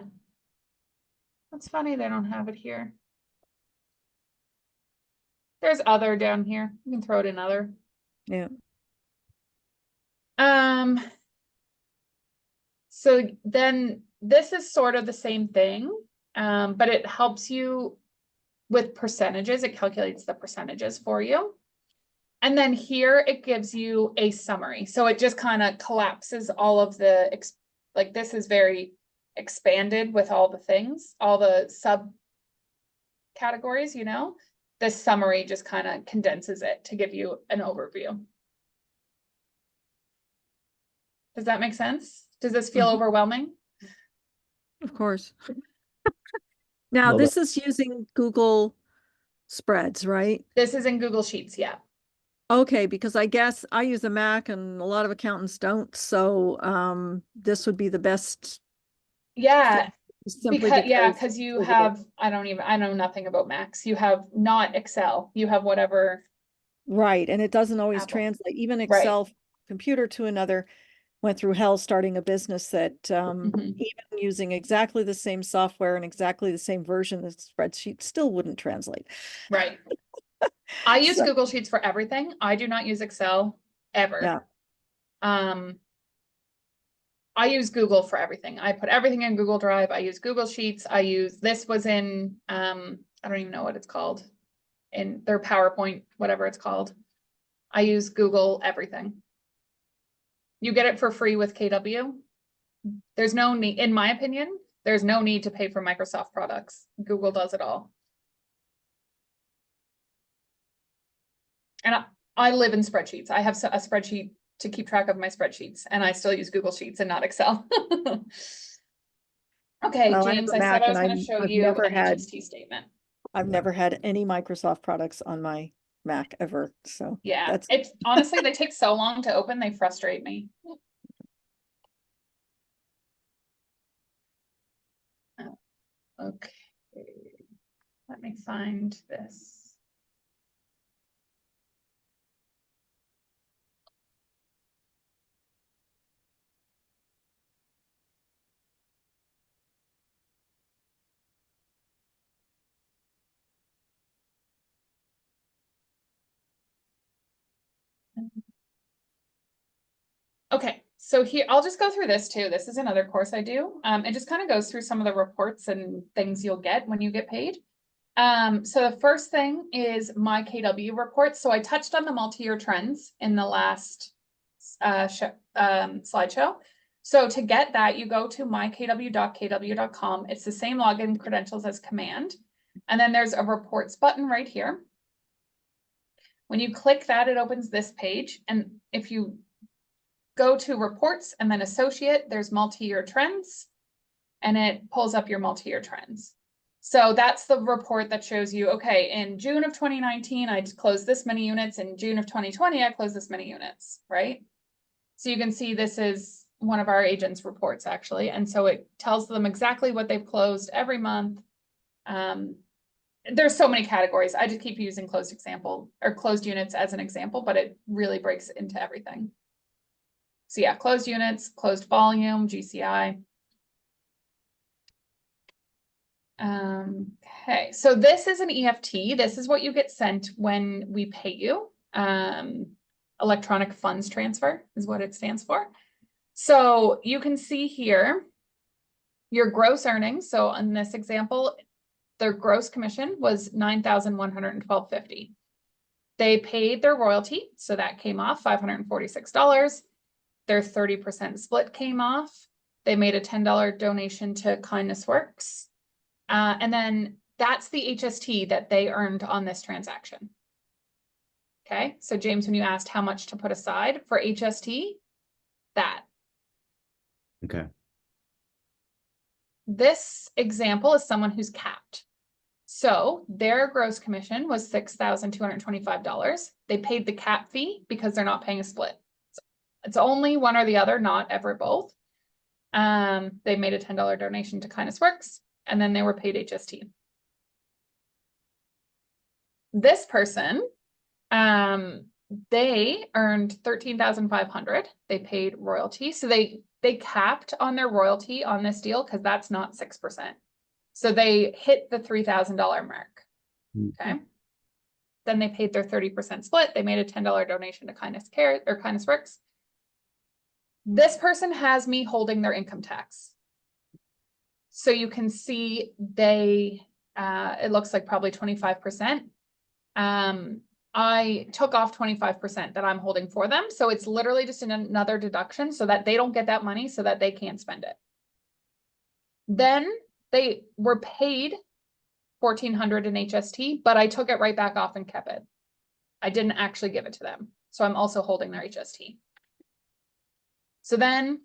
That's funny they don't have it here. There's other down here. You can throw it in other. yeah. So then this is sort of the same thing, but it helps you with percentages. It calculates the percentages for you. And then here it gives you a summary. So it just kind of collapses all of the, like this is very expanded with all the things, all the sub categories, you know, this summary just kind of condenses it to give you an overview. Does that make sense? Does this feel overwhelming? Of course. Now, Little this is using Google Spreads, right? This is in Google Sheets, yeah. Okay, because I guess I use a Mac and a lot of accountants don't, so this would be the best. Yeah, Simply because you have, I know nothing about Macs. You have not Excel. You have whatever. Right, and it doesn't always Apple. translate. Even Right. Excel computer to another went through hell starting a business that Mhm. even using exactly the same software and exactly the same version of the spreadsheet still wouldn't translate. Right. I use So- Google Sheets for everything. I do not use Excel ever. Yeah. I use Google for everything. I put everything in Google Drive. I use Google Sheets. This was in, I don't even know what it's called, in their PowerPoint, whatever it's called. I use Google everything. You get it for free with KW. There's no need, in my opinion, there's no need to pay for Microsoft products. Google does it all. And I live in spreadsheets. I have a spreadsheet to keep track of my spreadsheets, and I still use Google Sheets and not Excel. Okay, Well, James, I I have a said Mac I was and going to show I've you never an had- HST statement. I've never had any Microsoft products on my Mac ever. So Yeah, it's honestly, they take so long to open, they frustrate me. Okay, let me find this. Okay, so here, I'll just go through this too. This is another course I do. It just kind of goes through some of the reports and things you'll get when you get paid. So the first thing is my KW report. So I touched on the multi-year trends in the last slideshow. So to get that, you go to mykw.kw.com. It's the same login credentials as Command. And then there's a reports button right here. When you click that, it opens this page. And if you go to reports and then associate, there's multi-year trends, and it pulls up your multi-year trends. So that's the report that shows you, okay, in June of 2019, I closed this many units. In June of 2020, I closed this many units, right? So you can see this is one of our agents' reports actually, and so it tells them exactly what they've closed every month. There's so many categories. I just keep using closed example or closed units as an example, but it really breaks into everything. So yeah, closed units, closed volume, GCI. Okay, so this is an EFT. This is what you get sent when we pay you. Electronic funds transfer is what it stands for. So you can see here your gross earnings. So in this example, their gross commission was $9,112.50. They paid their royalty, so that came off $546. Their 30% split came off. They made a $10 donation to Kindness Works. And then that's the HST that they earned on this transaction. Okay, so James, when you asked how much to put aside for HST, that. Okay. This example is someone who's capped. So their gross commission was $6,225. They paid the cap fee because they're not paying a split. So it's only one or the other, not ever both. They made a $10 donation to Kindness Works, and then they were paid HST. This person, they earned $13,500. They paid royalty. So they capped on their royalty on this deal because that's not 6%. So they hit the $3,000 mark. Okay. Then they paid their 30% split. They made a $10 donation to Kindness Care or Kindness Works. This person has me holding their income tax. So you can see they, it looks like probably 25%. I took off 25% that I'm holding for them. So it's literally just another deduction so that they don't get that money so that they can't spend it. Then they were paid $1,400 in HST, but I took it right back off and kept it. I didn't actually give it to them. So I'm also holding their HST. So then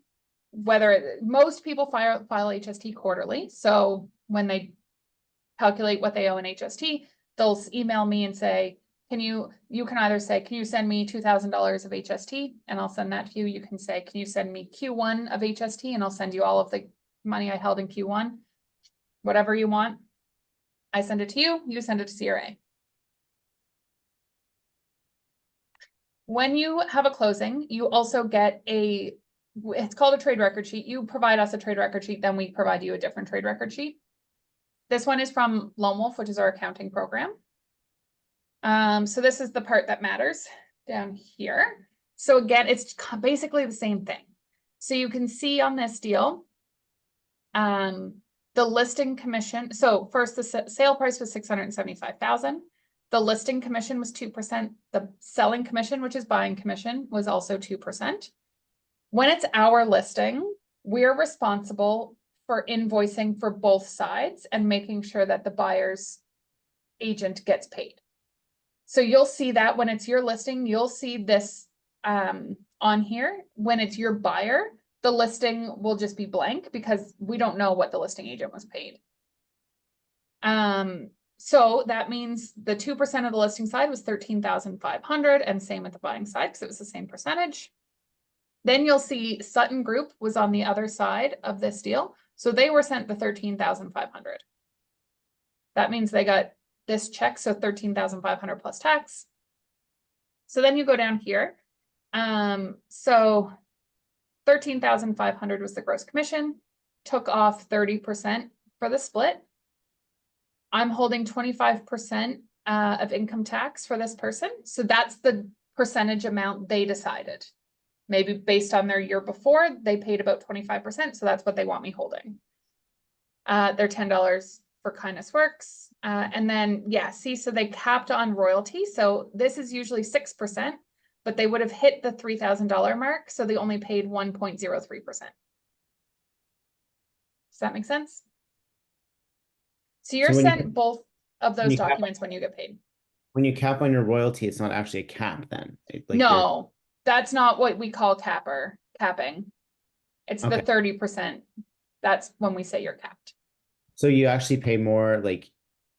most people file HST quarterly. So when they calculate what they owe in HST, they'll email me and say, you can either say, can you send me $2,000 of HST? And I'll send that to you. You can say, can you send me Q1 of HST? And I'll send you all of the money I held in Q1, whatever you want. I send it to you, you send it to CRA. When you have a closing, you also get it's called a trade record sheet. You provide us a trade record sheet, then we provide you a different trade record sheet. This one is from Lone Wolf, which is our accounting program. So this is the part that matters down here. So again, it's basically the same thing. So you can see on this deal, the listing commission. So first, the sale price was $675,000. The listing commission was 2%. The selling commission, which is buying commission, was also 2%. When it's our listing, we're responsible for invoicing for both sides and making sure that the buyer's agent gets paid. So you'll see that when it's your listing, you'll see this on here. When it's your buyer, the listing will just be blank because we don't know what the listing agent was paid. So that means the 2% of the listing side was $13,500, and same with the buying side because it was the same percentage. Then you'll see Sutton Group was on the other side of this deal. So they were sent the $13,500. That means they got this check, so $13,500 plus tax. So then you go down here. So $13,500 was the gross commission, took off 30% for the split. I'm holding 25% of income tax for this person. So that's the percentage amount they decided. Maybe based on their year before, they paid about 25%. So that's what they want me holding. They're $10 for Kindness Works. And then, yeah, see, so they capped on royalty. So this is usually 6%, but they would have hit the $3,000 mark. So they only paid 1.03%. Does that make sense? So you're sent both of those documents when you get paid. When you cap on your royalty, it's not actually a cap then. No, that's not what we call capping. It's the 30%. That's when we say you're capped. So you actually pay more, like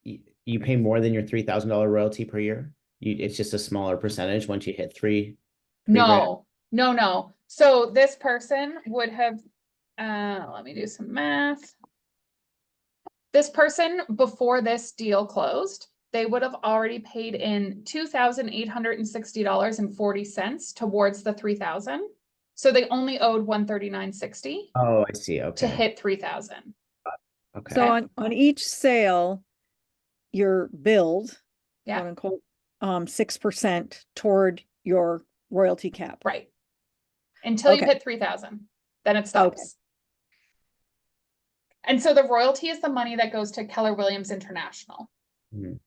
you pay more than your $3,000 royalty per year? It's just a smaller percentage once you hit three No. So this person would have, let me do some math. This person, before this deal closed, they would have already paid in $2,860.40 towards the 3,000. So they only owed $139.60 Oh, I see. to Okay. hit 3,000. Okay. So on each sale, you're billed, Yeah. quote unquote, 6% toward your royalty cap. Right. Until you Okay. hit 3,000, then it stops. And so the royalty is the money that goes to Keller Williams International. Mhm.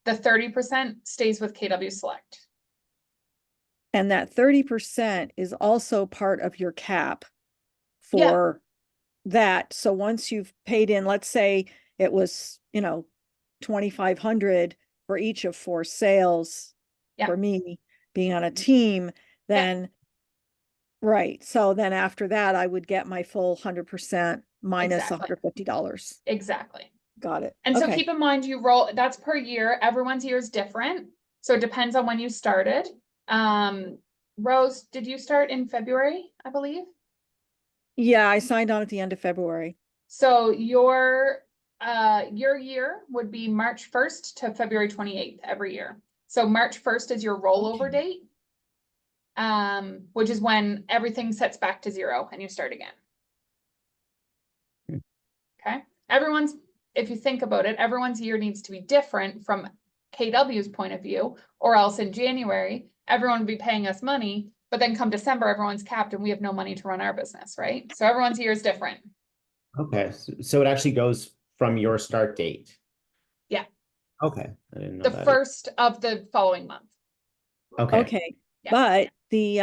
The 30% stays with KW Select. And that 30% is also part of your cap Yeah. for that. So once you've paid in, let's say it was, 2,500 for each of 4 sales Yeah. for me being on a team, then right. So then after that, I would get my full 100% minus Exactly. $150. Exactly. Got it. And so Okay. keep in mind, you roll, that's per year. Everyone's year is different. So it depends on when you started. Rose, did you start in February, I believe? Yeah, I signed on at the end of February. So your year would be March 1st to February 28th every year. So March 1st is your rollover Okay. date. Which is when everything sets back to 0 and you start again. Hmm. Okay. Everyone's, if you think about it, everyone's year needs to be different from KW's point of view, or else in January, everyone would be paying us money, but then come December, everyone's capped and we have no money to run our business, right? So everyone's year is different. Okay. So it actually goes from your start date. Yeah. Okay. I didn't know The that. first of the following month. Okay. Okay. Yeah. But the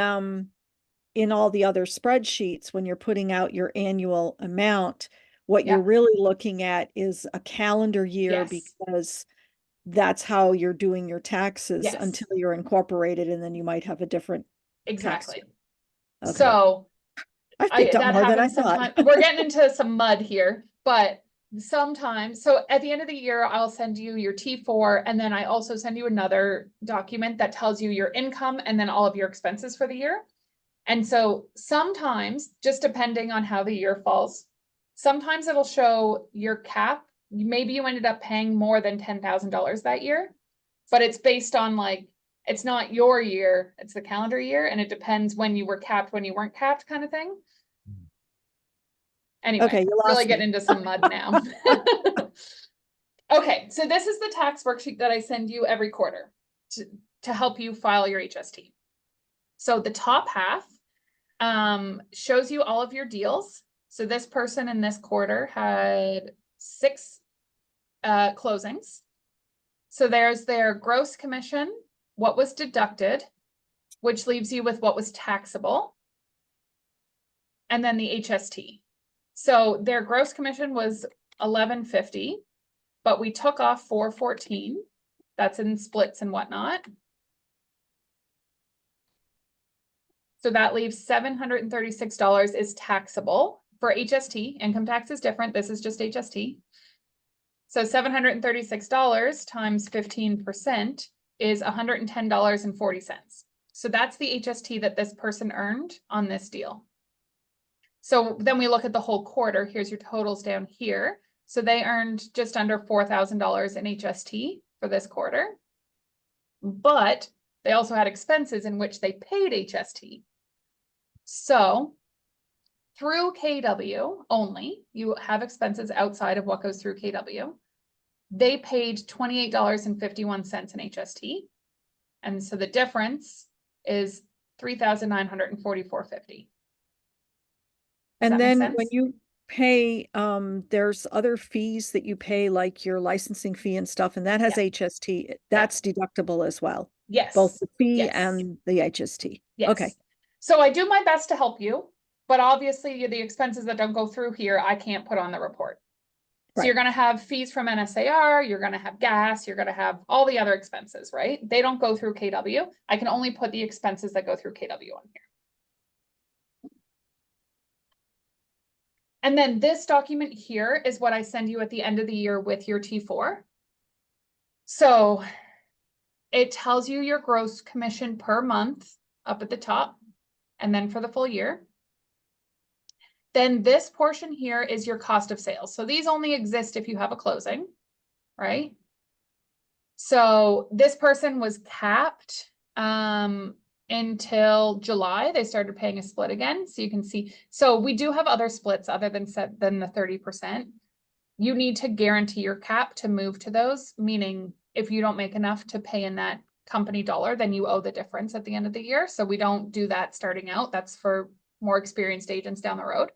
in all the other spreadsheets, when you're putting out your annual amount, what Yeah. you're really looking at is a calendar year, Yes. because that's how you're doing your taxes Yes. until you're incorporated, and then you might have a different tax Exactly. year. Okay. So I've picked up that more than I happens sometimes. thought. We're getting into some mud here, but sometimes, so at the end of the year, I'll send you your T4, and then I also send you another document that tells you your income and then all of your expenses for the year. And so sometimes, just depending on how the year falls, sometimes it'll show your cap. Maybe you ended up paying more than $10,000 that year, but it's based on like, it's not your year, it's the calendar year, and it depends when you were capped, when you weren't capped, kind of thing. Anyway, Okay, you really lost getting me. into some mud now. Okay, so this is the tax worksheet that I send you every quarter to help you file your HST. So the top half shows you all of your deals. So this person in this quarter had 6 closings. So there's their gross commission, what was deducted, which leaves you with what was taxable, and then the HST. So their gross commission was $1,150, but we took off $414. That's in splits and whatnot. So that leaves $736 is taxable for HST. Income tax is different. This is just HST. So $736 times 15% is $110.40. So that's the HST that this person earned on this deal. So then we look at the whole quarter. Here's your totals down here. So they earned just under $4,000 in HST for this quarter, but they also had expenses in which they paid HST. So through KW only, you have expenses outside of what goes through KW. They paid $28.51 in HST. And so the difference is $3,944.50. And that make then when sense? you pay, there's other fees that you pay, like your licensing fee and stuff, and that has HST. That's deductible as well. Yes. Both the fee Yes. and the HST. Yes. Okay. So I do my best to help you, but obviously the expenses that don't go through here, I can't put on the report. So Right. you're going to have fees from NSAR, you're going to have gas, you're going to have all the other expenses, right? They don't go through KW. I can only put the expenses that go through KW on here. And then this document here is what I send you at the end of the year with your T4. So it tells you your gross commission per month up at the top. and then for the full year. Then this portion here is your cost of sales. So these only exist if you have a closing, right? So this person was capped until July. They started paying a split again. So you can see, so we do have other splits other than the 30%. You need to guarantee your cap to move to those, meaning if you don't make enough to pay in that company dollar, then you owe the difference at the end of the year. So we don't do that starting out. That's for more experienced agents down the road.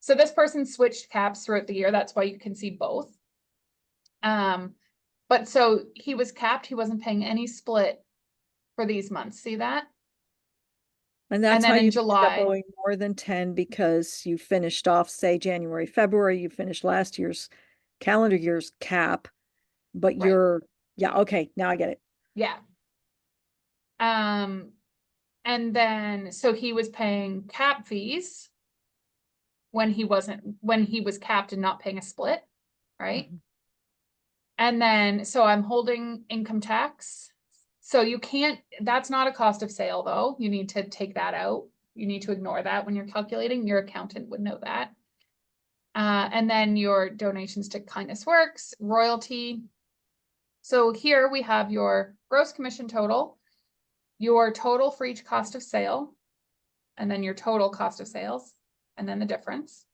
So this person switched caps throughout the year. That's why you can see both. But so he was capped. He wasn't paying any split for these months. See that? And that's then how in you July- owing more than 10 because you finished off, say, January, February, you finished last year's calendar year's cap, but Right. you're, yeah, okay, now I get it. Yeah. And then, so he was paying cap fees when he was capped and not paying a split, right? Mhm. And then, so I'm holding income tax. So you can't, that's not a cost of sale though. You need to take that out. You need to ignore that when you're calculating. Your accountant would know that. And then your donations to Kindness Works, royalty. So here we have your gross commission total, your total for each cost of sale, and then your total cost of sales, and then the difference.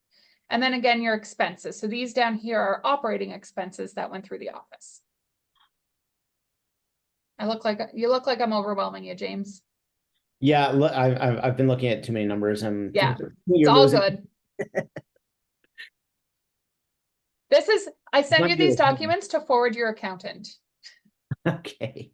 And then again, your expenses. So these down here are operating expenses that went through the office. You look like I'm overwhelming you, James. Yeah, look, I've been looking at too many numbers and Yeah, you're It's all losing. good. I send Not you these good. documents to forward your accountant. Okay.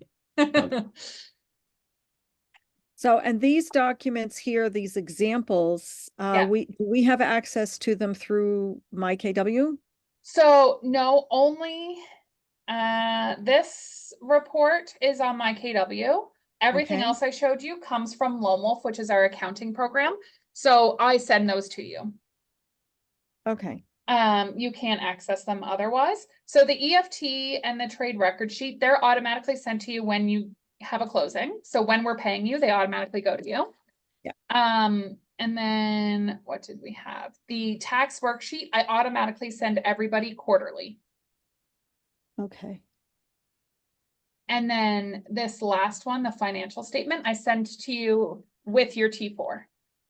So, and these documents here, these examples, Yeah. we have access to them through MyKW? So no, only this report is on my KW. Everything Okay. else I showed you comes from Lone Wolf, which is our accounting program. So I send those to you. Okay. You can't access them otherwise. So the EFT and the trade record sheet, they're automatically sent to you when you have a closing. So when we're paying you, they automatically go to you. Yeah. And then what did we have? The tax worksheet, I automatically send everybody quarterly. Okay. And then this last one, the financial statement, I send to you with your T4.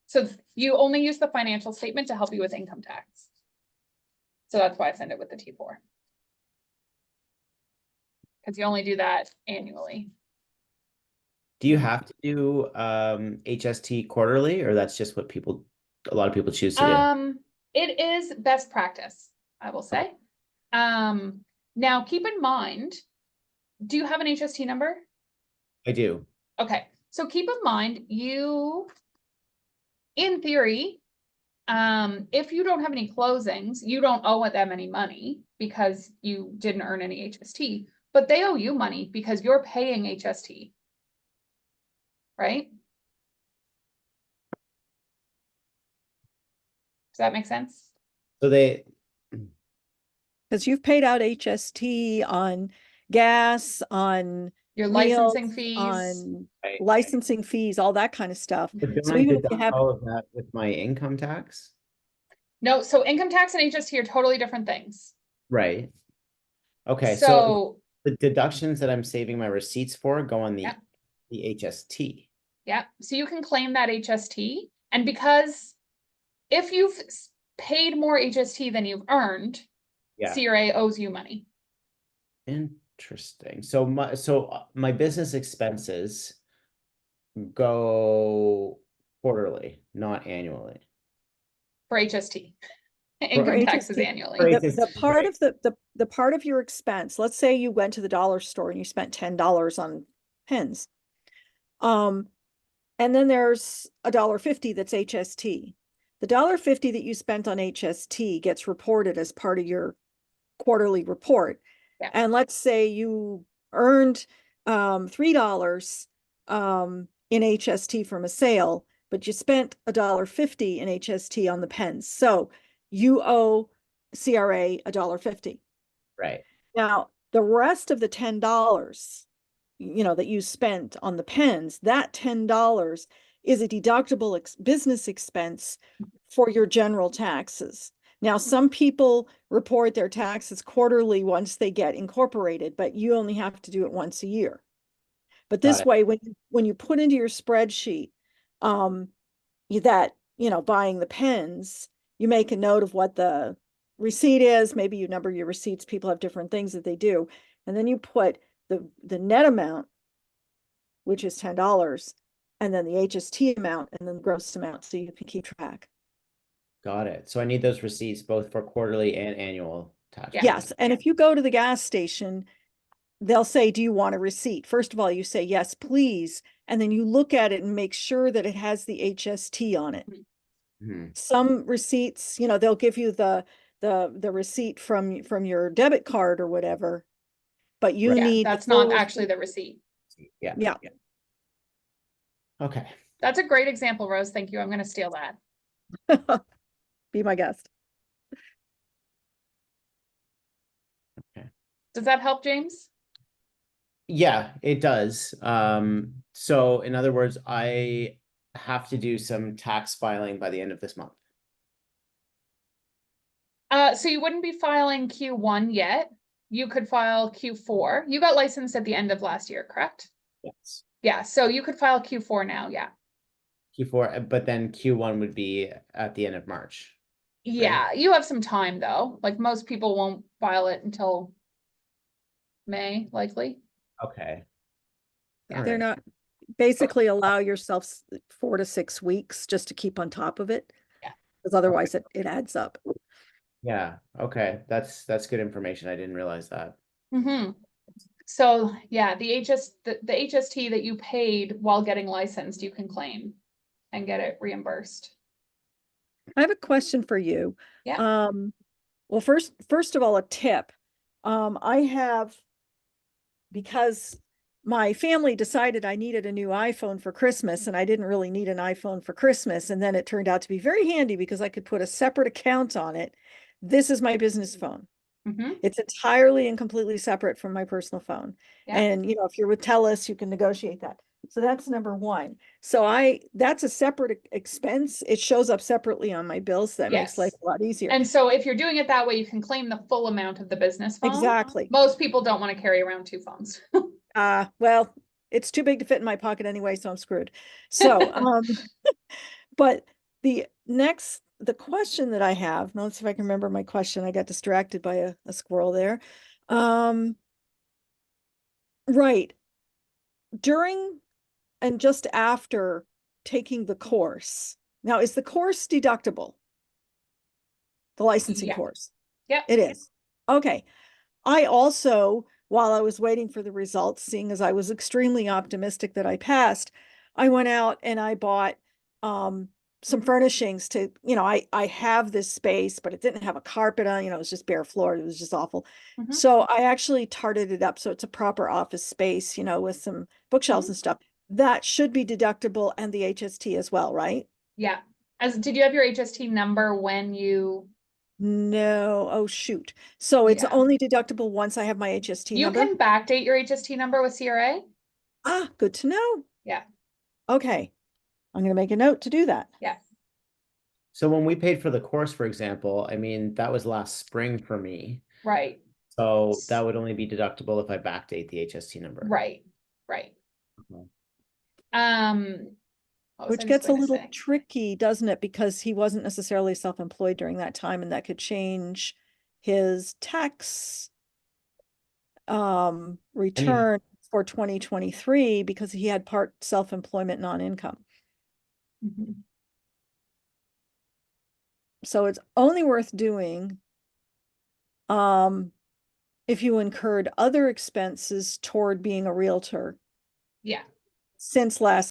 So you only use the financial statement to help you with income tax. So that's why I send it with the T4. Because you only do that annually. Do you have to do HST quarterly, or that's just what a lot of people choose to do? It is best practice, I will say. Now keep in mind, do you have an HST number? I do. Okay, so keep in mind, in theory, if you don't have any closings, you don't owe them any money because you didn't earn any HST, but they owe you money because you're paying HST. Right? Does that make sense? So Because you've paid out HST on gas, on Your meals, licensing fees. on Right. licensing fees, all that kind of stuff. But don't So I even if you deduct have, all of that with my income tax? No, so income tax and HST are totally different things. Right. Okay, so So the deductions that I'm saving my receipts for go on Yeah. the HST. yeah, so you can claim that HST, and because if you've paid more HST than you've earned, Yeah. CRA owes you money. Interesting. So my business expenses go quarterly, not annually. For HST. Income taxes HST. annually. For the part right. of the part of your expense, let's say you went to the dollar store and you spent $10 on pens. And then there's $1.50 that's HST. The $1.50 that you spent on HST gets reported as part of your quarterly report. Yeah. And let's say you earned $3 in HST from a sale, but you spent $1.50 in HST on the pens. So you owe CRA $1.50. Right. Now, the rest of the $10, that you spent on the pens, that $10 is a deductible business expense for your general taxes. Now, some people report their taxes quarterly once they get incorporated, but you only have to do it once a year. But Got this it. way, when you put into your spreadsheet, that, buying the pens, you make a note of what the receipt is. Maybe you number your receipts. People have different things that they do. And then you put the net amount, which is $10, and then the HST amount, and then the gross amount, so you can keep track. Got it. So I need those receipts both for quarterly and annual tax. Yeah. Yes, and if you go to the gas station, they'll say, do you want a receipt? First of all, you say, yes, please. And then you look at it and make sure that it has the HST on it. Mhm. Some receipts, they'll give you the receipt from your debit card or whatever, but you Right. Yeah, need the that's not full actually the receipt. Yeah. Yeah. Okay. That's a great example, Rose. Thank you. I'm going to steal that. Be my guest. Does that help, James? Yeah, it does. So in other words, I have to do some tax filing by the end of this month. So you wouldn't be filing Q1 yet. You could file Q4. You got licensed at the end of last year, correct? Yes. Yeah, so you could file Q4 now, yeah. Q4, but then Q1 would be at the end of March. Yeah, you have some time though. Like most people won't file it until May, likely. Okay. Yeah. All They're right. not, basically allow yourself 4 to 6 weeks just to keep on top of it. Yeah. Because otherwise it adds up. Yeah. Okay. That's good information. I didn't realize that. Mm-hmm. So yeah, the HST that you paid while getting licensed, you can claim and get it reimbursed. I have a question for you. Yeah. Well, first of all, a tip. I have, because my family decided I needed a new iPhone for Christmas, and I didn't really need an iPhone for Christmas. And then it turned out to be very handy because I could put a separate account on it. This is my business phone. Mm-hmm. It's entirely and completely separate from my personal phone. Yeah. And, if you're with TELUS, you can negotiate that. So that's number one. So that's a separate expense. It shows up separately on my bills. That makes life Yes. a lot easier. And so if you're doing it that way, you can claim the full amount of the business phone. Exactly. Most people don't want to carry around two phones. Well, it's too big to fit in my pocket anyway, so I'm screwed. So, but the question that I have, now let's see if I can remember my question. I got distracted by a squirrel there. Right. During and just after taking the course. Now, is the course deductible? The licensing Yeah. course? Yep. It is. Okay. I also, while I was waiting for the results, seeing as I was extremely optimistic that I passed, I went out and I bought some furnishings to, I have this space, but it didn't have a carpet on, it was just bare floor. It was just awful. Mhm. So I actually tarted it up so it's a proper office space, with some bookshelves and stuff. That should be deductible, and the HST as well, right? Yeah. Did you have your HST number when you? No. Oh, shoot. So it's Yeah. only deductible once I have my HST You number? can backdate your HST number with CRA. Ah, good to know. Yeah. Okay. I'm going to make a note to do that. Yeah. So when we paid for the course, for example, I mean, that was last spring for me. Right. So that would only be deductible if I backdate the HST number. Right. Right. Okay. What was I Which just gets a going to little say? tricky, doesn't it? Because he wasn't necessarily self-employed during that time, and that could change his tax return for 2023 because he had part self-employment non-income. Mhm. So it's only worth doing if you incurred other expenses toward being a realtor Yeah. since last